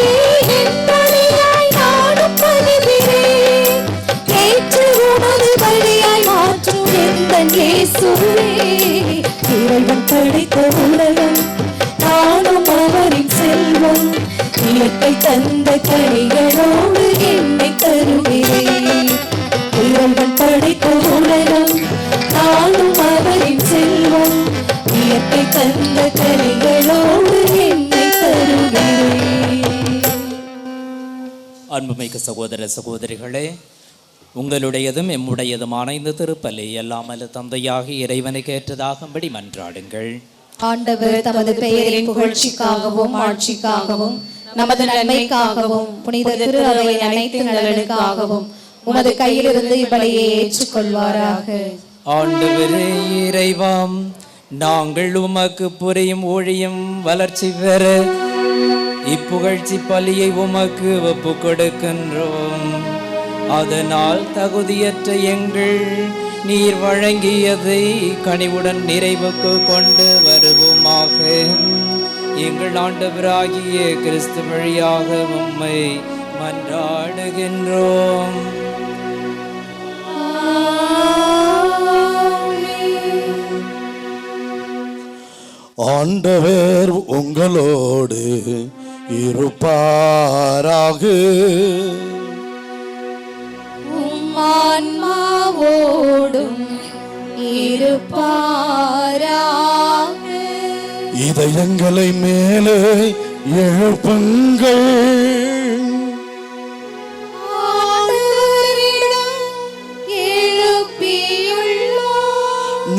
என் பலியாய் நானும் பலிகிறேன். ஏற்று உமது பலியாய் மாற்றும் எந்தன் இயேசுவே. இறைவன் படைத்த உலகம் நானும் அவரின் செல்வம். இயற்கை தந்த கனிகளோடு என்னை தருகிறேன். இறைவன் படைத்த உலகம் நானும் அவரின் செல்வம். இயற்கை தந்த கனிகளோடு என்னை தருகிறேன். அன்புமிக்க சகோதர சகோதரிகளே, உங்களுடையதும் எம்முடையதுமான இந்த திருப்பலி எல்லாமல்ல தந்தையாகி இறைவனுக்கு ஏற்றதாகும்படி மன்றாடுங்கள். ஆண்டவர் தமது பெயரின் புகழ்ச்சிக்காகவும் ஆட்சிக்காகவும் நமது நன்மைக்காகவும் புனித திரு அவையின் அனைத்து நலனுக்காகவும் உமது கையிலிருந்து இப்பலியை ஏற்றுக்கொள்வாராக. ஆண்டவரே இறைவாம், நாங்கள் உமக்கு புரியும் ஊழியம் வளர்ச்சி பெற இப்புகழ்ச்சி பலியை உமக்கு ஒப்பு கொடுக்கின்றோம். அதனால் தகுதியற்ற எங்கள் நீர் வழங்கியதை கனிவுடன் நிறைவுக்கு கொண்டு வருவோமாக. எங்கள் ஆண்டவராகிய கிறிஸ்து வழியாக உம்மை மன்றாடுகின்றோம். ஆண்டவர் உங்களோடு இருப்பாராக. ஆன்மாவோடும் இருப்பாராக. இதயங்களை மேலே எழுப்புங்கள். ஆண்டவரிடம் எழுப்பியுள்ளோம்.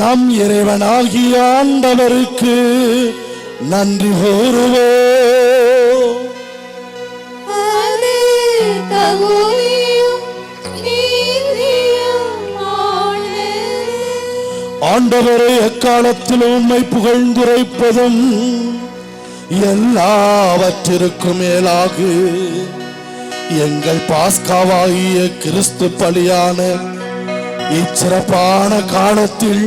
நம் இறைவனாகிய ஆண்டவருக்கு நன்றி கூறுவோம். அது தகுதியும் நீதியுமானது. ஆண்டவரை எக்காலத்திலும் உம்மை புகழ்ந்துரைப்பதும் எல்லாவற்றிற்கும் மேலாக எங்கள் பாஸ்காவாகிய கிறிஸ்து பலியான இச்சிறப்பான காலத்தில்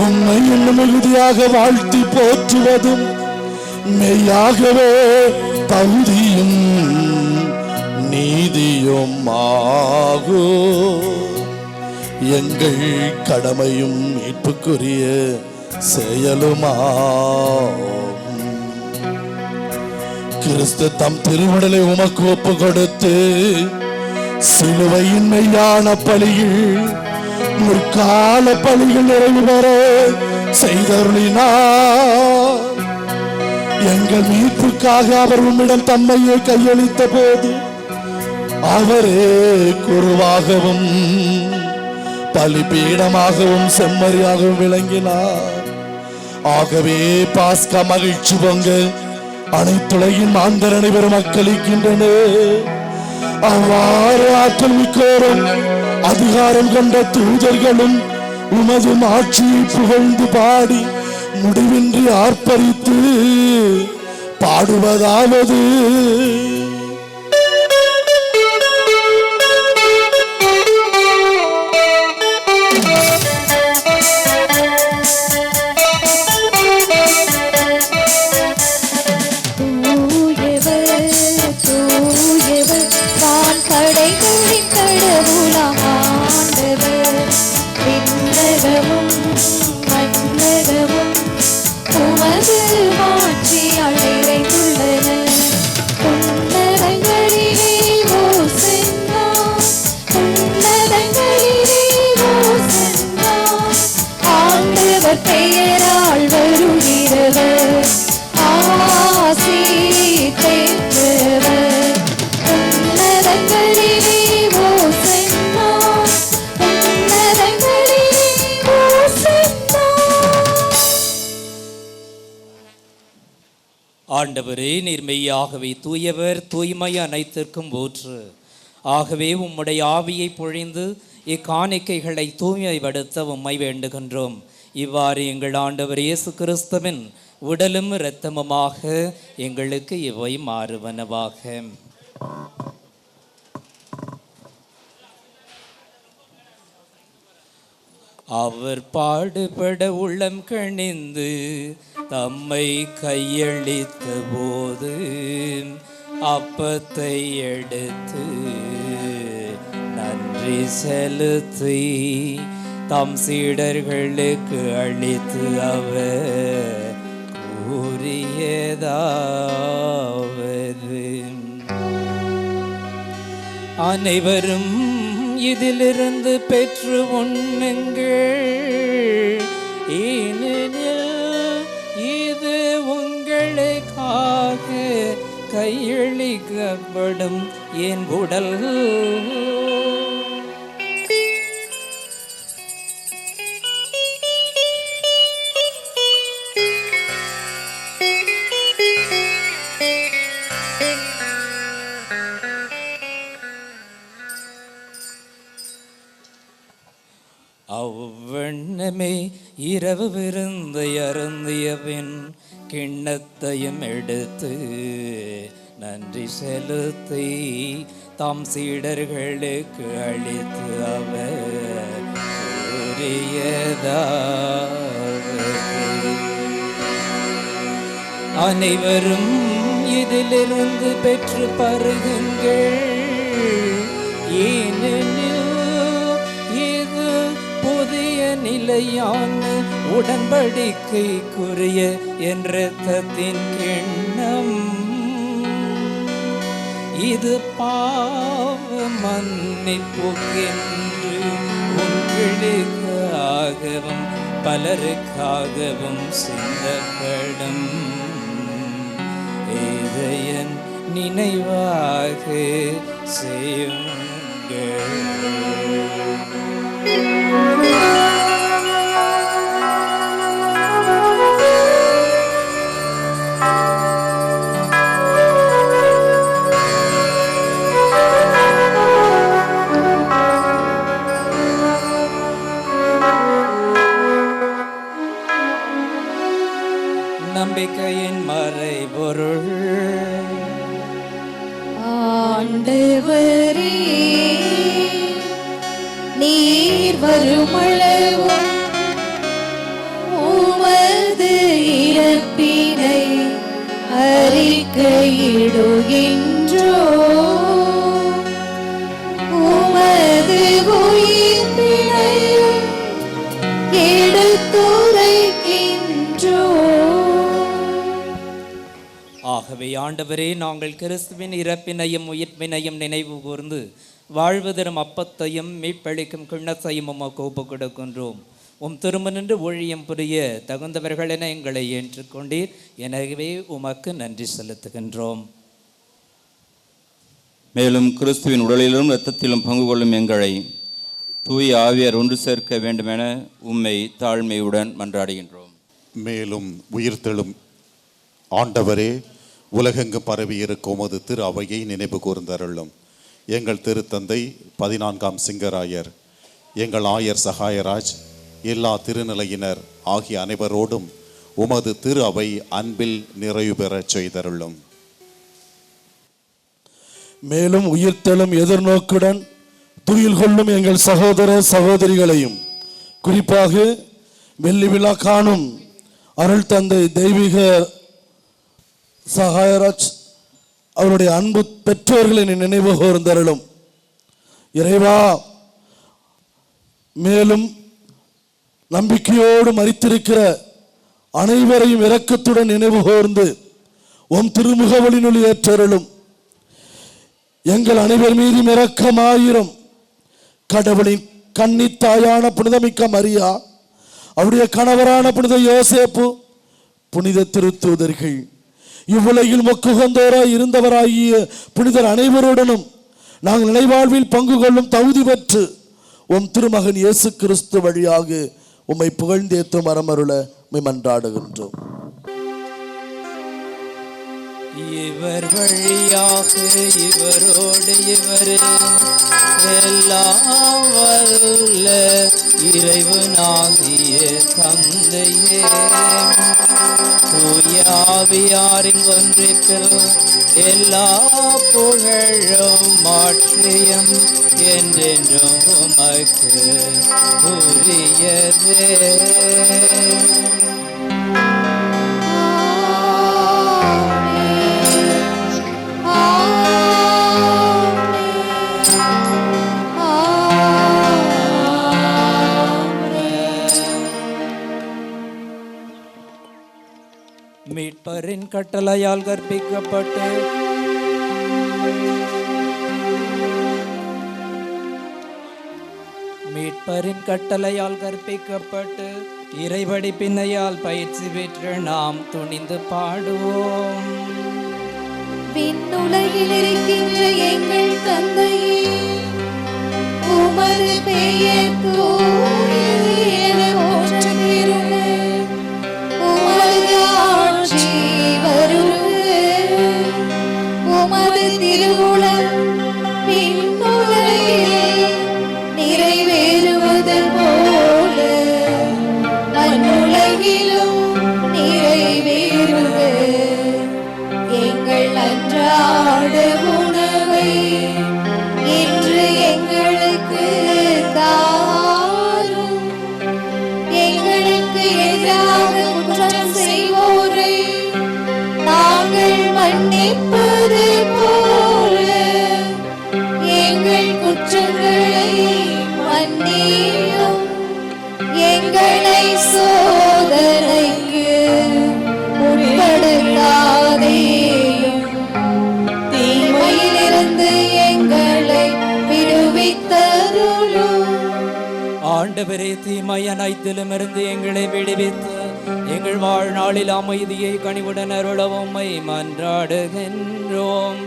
உம்மை இன்னும் மிகுதியாக வாழ்த்தி போற்றுவதும் மெய்யாகவே தகுதியும் நீதியும் ஆகும். எங்கள் கடமையும் மீட்புக்குரிய செயலுமாகும். கிறிஸ்து தம் திருவுடலை உமக்கு ஒப்பு கொடுத்து சிலுவையின் மெய்யான பலியில் முற்கால பலிகள் நிறைவு பெற செய்தருளினார். எங்கள் மீட்புக்காக அவர் உம்மிடம் தம்மையே கையளித்த போது அவரே குருவாகவும் பலிபீடமாகவும் செம்மறியாகவும் விளங்கினார். ஆகவே பாஸ்கா மகிழ்ச்சி பொங்க அனைத்துலகின் மாந்தர் அனைவரும் மக்களிக்கின்றனர். அவ்வாறு ஆற்றல் மிக்கோரும் அதிகாரம் கொண்ட தூதர்களும் உமது ஆட்சியை புகழ்ந்து பாடி முடிவின்றி ஆர்ப்பரித்து பாடுவதாவது: பெயரால் வருகிறவர் ஆசி பெற்றவர். உன்னதங்களிலே ஓசன்னா, உன்னதங்களிலே ஓசன்னா. ஆண்டவரே, நீர் மெய்யாகவே தூயவர், தூய்மை அனைத்திற்கும் ஊற்று. ஆகவே உம்முடைய ஆவியை பொழிந்து இக்காணிக்கைகளை தூய்மைப்படுத்த உம்மை வேண்டுகின்றோம். இவ்வாறு எங்கள் ஆண்டவர் இயேசு கிறிஸ்துவின் உடலும் இரத்தமுமாக எங்களுக்கு இவை மாறுவனவாக. அவர் பாடுபட உள்ளம் கணிந்து தம்மை கையளித்த போது அப்பத்தை எடுத்து நன்றி செலுத்தி தம் சீடர்களுக்கு அளித்து அவர் கூறியதாவது, அனைவரும் இதிலிருந்து பெற்று உண்ணுங்கள், ஏனெனில் இது உங்களுக்காக கையளிக்கப்படும் என் உடல். அவ்வண்ணமே இரவு விருந்தை அருந்திய பின் கிண்ணத்தையும் எடுத்து நன்றி செலுத்தி தாம் சீடர்களுக்கு அளித்து அவர் கூறியதாவது, அனைவரும் இதிலிருந்து பெற்று பருகுங்கள், ஏனெனில் இது புதிய நிலையான உடன்படிக்கைக்குரிய என் இரத்தத்தின் கிண்ணம். இது பாவ மன்னிப்புக்கென்று உங்களுக்காகவும் பலருக்காகவும் சிந்தப்படும். இதை என் நினைவாக செய்யுங்கள். நம்பிக்கையின் மறைபொருள். ஆண்டவரே, நீர் வருமளவும் உமது இறப்பினை அறிக்கையிடுகின்றோம், உமது உயிர்ப்பினையும் எடுத்துரைக்கின்றோம். ஆகவே ஆண்டவரே, நாங்கள் கிறிஸ்துவின் இறப்பினையும் உயிர்ப்பினையும் நினைவு கூர்ந்து வாழ்வு தரும் அப்பத்தையும் மீட்பளிக்கும் கிண்ணத்தையும் உமக்கு ஒப்புக் கொடுக்கின்றோம். திரும்ப நின்று ஊழியம் புரிய தகுந்தவர்கள் என எங்களை ஏற்றுக்கொண்டீர். எனவே உமக்கு நன்றி செலுத்துகின்றோம். மேலும் கிறிஸ்துவின் உடலிலும் இரத்தத்திலும் பங்கு கொள்ளும் எங்களை தூய ஆவியார் ஒன்று சேர்க்க வேண்டுமென உம்மை தாழ்மையுடன் மன்றாடுகின்றோம். மேலும் உயிர்த்தெழும் ஆண்டவரே, உலகெங்கு பரவி இருக்கும் உமது திரு அவையை நினைவு கூர்ந்தருளும். எங்கள் திருத்தந்தை 14ஆம் சிங்கராயர், எங்கள் ஆயர் சகாயராஜ், எல்லா திருநிலையினர் ஆகிய அனைவரோடும் உமது திரு அவை அன்பில் நிறைவு பெறச் செய்தருளும். மேலும் உயிர்த்தெழும் எதிர்நோக்குடன் துயில் கொள்ளும் எங்கள் சகோதர சகோதரிகளையும், குறிப்பாக வெள்ளி விழா காணும் அருள் தந்தை தெய்வீக சகாயராஜ் அவருடைய அன்பு பெற்றோர்களை நினைவு கூர்ந்தருளும். இறைவா, மேலும் நம்பிக்கையோடு மரித்திருக்கிற அனைவரையும் இரக்கத்துடன் நினைவு கூர்ந்து உம் திருமுகவலினுள் ஏற்றருளும். எங்கள் அனைவர் மீதும் இரக்கமாயிரும். கடவுளின் கன்னித்தாயான புனிதமிக்க மரியா, அவருடைய கணவரான புனித யோசேப்பு, புனித திருத்தூதர்கள், இவ்வுலகில் மொக்குகந்தோராய் இருந்தவராகிய புனிதர் அனைவருடனும் நாங்கள் நிலைவாழ்வில் பங்கு கொள்ளும் தகுதி பெற்று உம் திருமகன் இயேசு கிறிஸ்து வழியாக உம்மை புகழ்ந்தேத்தும் மரமருள உம்மை மன்றாடுகின்றோம். இவர் வழியாக இவரோடு இவரே எல்லாம் வல்ல இறைவனாகிய தந்தையே, தூயாவியாரின் ஒன்றிப்பில் எல்லா புகழும் மாற்றியம் என்றென்றும் உமக்கு உரியதே. மீட்பரின் கட்டளையால் கற்பிக்கப்பட்டு இறைவடி பின்னையால் பயிற்சி பெற்று நாம் துணிந்து பாடுவோம். விண்ணுலகில் இருக்கின்ற எங்கள் தந்தையே, உமது பெயர் தூயது என போற்றப் பெறுக. உமது ஆட்சி வருக. உமது திருவுளம் விண்ணுலகில் நிறைவேறுவது போல மண்ணுலகிலும் நிறைவேறுக. எங்கள் அன்றாட உணவை இன்று எங்களுக்கு தாரும். எங்களுக்கு எதிராக குற்றம் செய்வோரை நாங்கள் மன்னிப்பது போல எங்கள் குற்றங்களை மன்னியும். எங்களை சோதனைக்கு உட்படுத்தாதேயும், தீமையிலிருந்து எங்களை விடுவித்தருளும். ஆண்டவரே, தீமை அனைத்திலும் இருந்து எங்களை விடுவித்து எங்கள் வாழ்நாளில் அமைதியை கனிவுடன் அருளவும் உம்மை மன்றாடுகின்றோம்.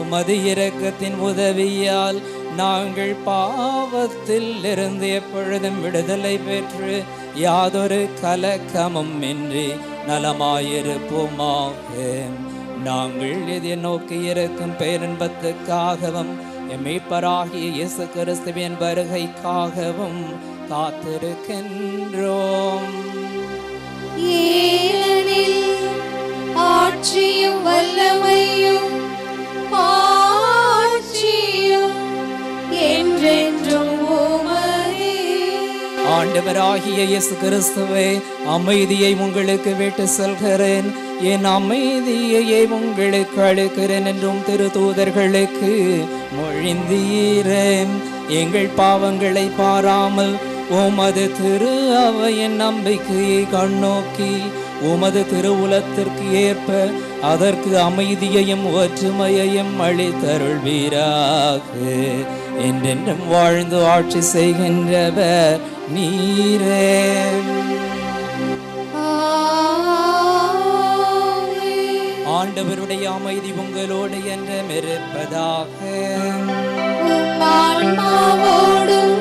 உமது இரக்கத்தின் உதவியால் நாங்கள் பாவத்தில் இருந்து எப்பொழுதும் விடுதலை பெற்று யாதொரு கலக்கமும் இன்றி நலமாயிருப்போமாக. நாங்கள் இதை நோக்கி இருக்கும் பேரின்பத்துக்காகவும் மீட்பராகிய இயேசு கிறிஸ்துவின் வருகைக்காகவும் காத்திருக்கின்றோம். ஏனெனில் ஆட்சியும் வல்லமையும் ஆட்சியும் என்றென்றும் உமதே. ஆண்டவராகிய இயேசு கிறிஸ்துவே, அமைதியை உங்களுக்கு விட்டு செல்கிறேன், என் அமைதியை உங்களுக்கு அளிக்கிறேன் என்றும் திருத்தூதர்களுக்கு மொழிந்தீரேன். எங்கள் பாவங்களை பாராமல் உமது திரு அவையின் நம்பிக்கையை கண்ணோக்கி உமது திருவுலத்திற்கு ஏற்ப அதற்கு அமைதியையும் ஒற்றுமையையும் அளித்தருள்வீராக. என்றென்றும் வாழ்ந்து ஆட்சி செய்கின்றவர் நீரே. ஆண்டவருடைய அமைதி உங்களோடு என்றும் இருப்பதாக. ஆன்மாவோடும்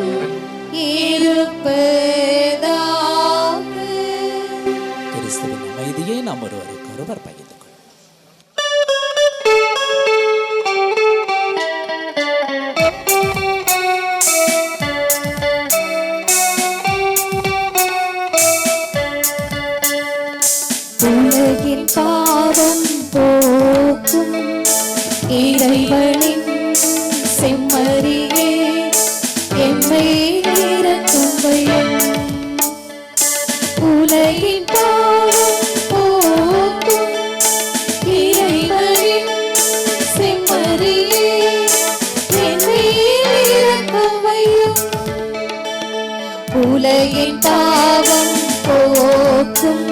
இருப்பதாக. கிறிஸ்துவின் அமைதியை நாம் ஒருவருக்கொருவர் பகிர்ந்து கொள்வோம். உலகின் பாவம் போக்கும் இறைவனின் செம்மறியே, எம்மை இரக்கும் வையும். உலகின் பாவம் போக்கும் இறைவனின் செம்மறியே, எம்மை இரக்கும் வையும். உலகின் பாவம் போக்கும்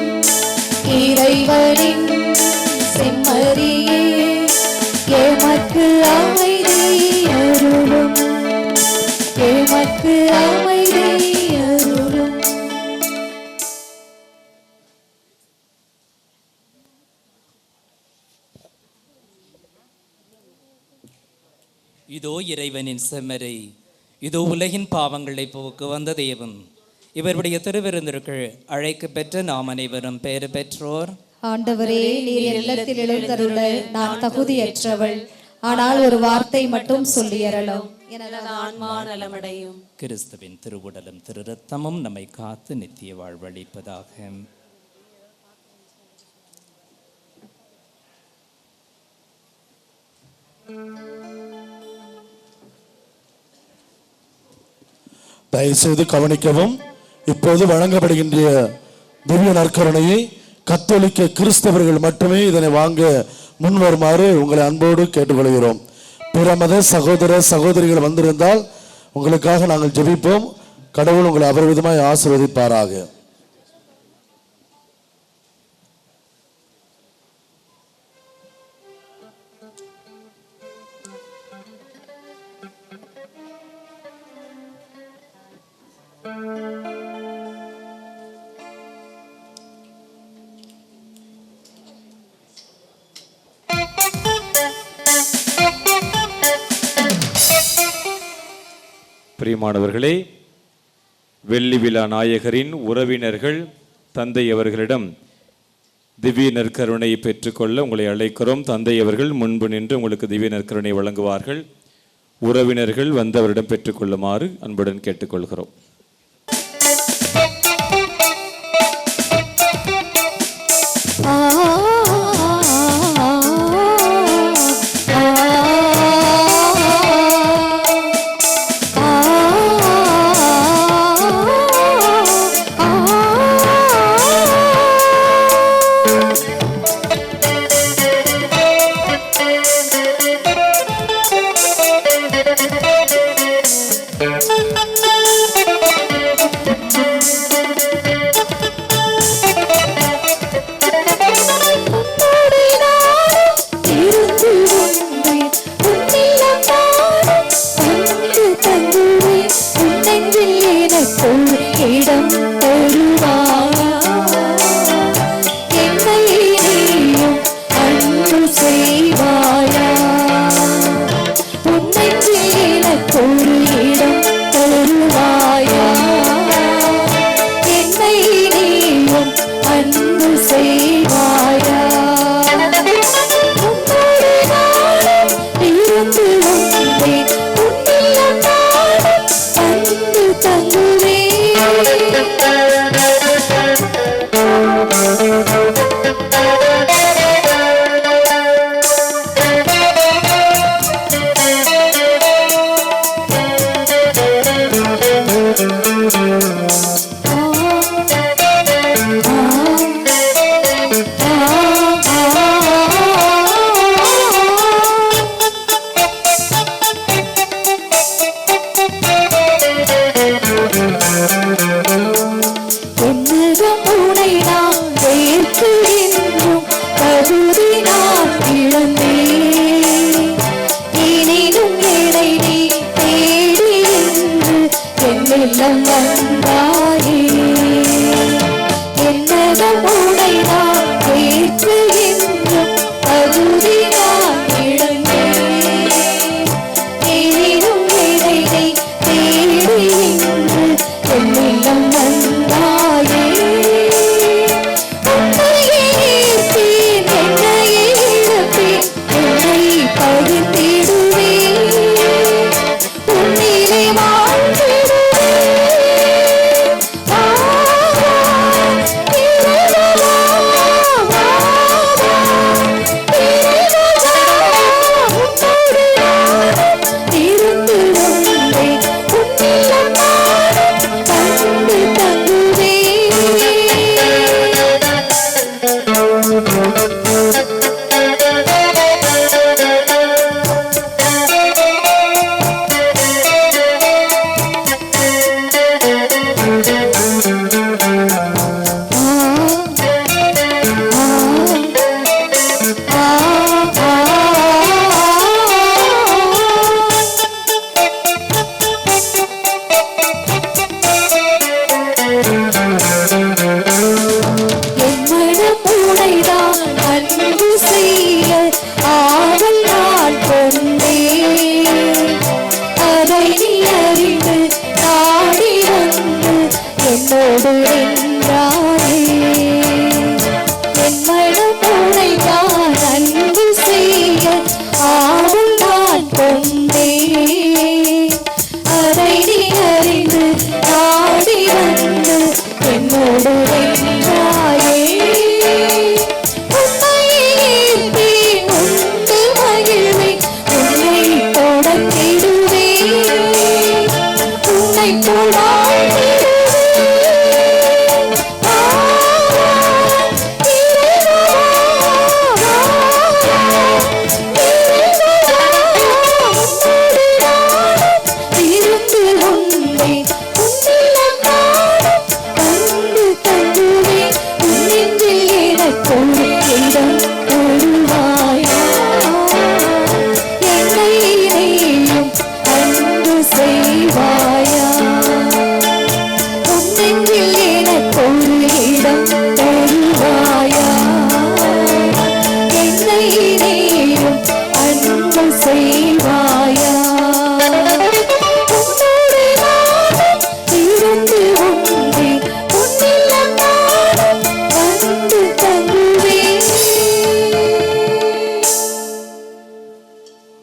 இறைவனின் செம்மறியே, எமக்கு அமைதி அருளும். எமக்கு அமைதி அருளும். இதோ இறைவனின் செம்மறி, இதோ உலகின் பாவங்களை போக்கு வந்த தேவன். இவருடைய திருவிருந்திற்கு அழைக்க பெற்ற நாம் அனைவரும் பேறு பெற்றோர். ஆண்டவரே, நீர் இல்லத்தில் எழுந்தருள நான் தகுதியற்றவள், ஆனால் ஒரு வார்த்தை மட்டும் சொல்லியறலும், எனது ஆன்மா நலமடையும். கிறிஸ்துவின் திருவுடலும் திரு ரத்தமும் நம்மை காத்து நித்திய வாழ்வளிப்பதாக. தயவுசெய்து கவனிக்கவும். இப்போது வழங்கப்படுகின்ற திவ்ய நற்கருணையை கத்தோலிக்க கிறிஸ்தவர்கள் மட்டுமே இதனை வாங்க முன்வருமாறு உங்களை அன்போடு கேட்டுக்கொள்கிறோம். பிற மத சகோதர சகோதரிகள் வந்திருந்தால் உங்களுக்காக நாங்கள் ஜெபிப்போம். கடவுள் உங்களை அபரிவிதமாய் ஆசீர்வதிப்பாராக. பிரியமானவர்களே, வெள்ளி விழா நாயகரின் உறவினர்கள் தந்தை அவர்களிடம் திவ்ய நற்கருணை பெற்றுக்கொள்ள உங்களை அழைக்கிறோம். தந்தை அவர்கள் முன்பு நின்று உங்களுக்கு திவ்ய நற்கருணை வழங்குவார்கள். உறவினர்கள் வந்தவரிடம் பெற்றுக்கொள்ளுமாறு அன்புடன் கேட்டுக்கொள்கிறோம். என்னோடு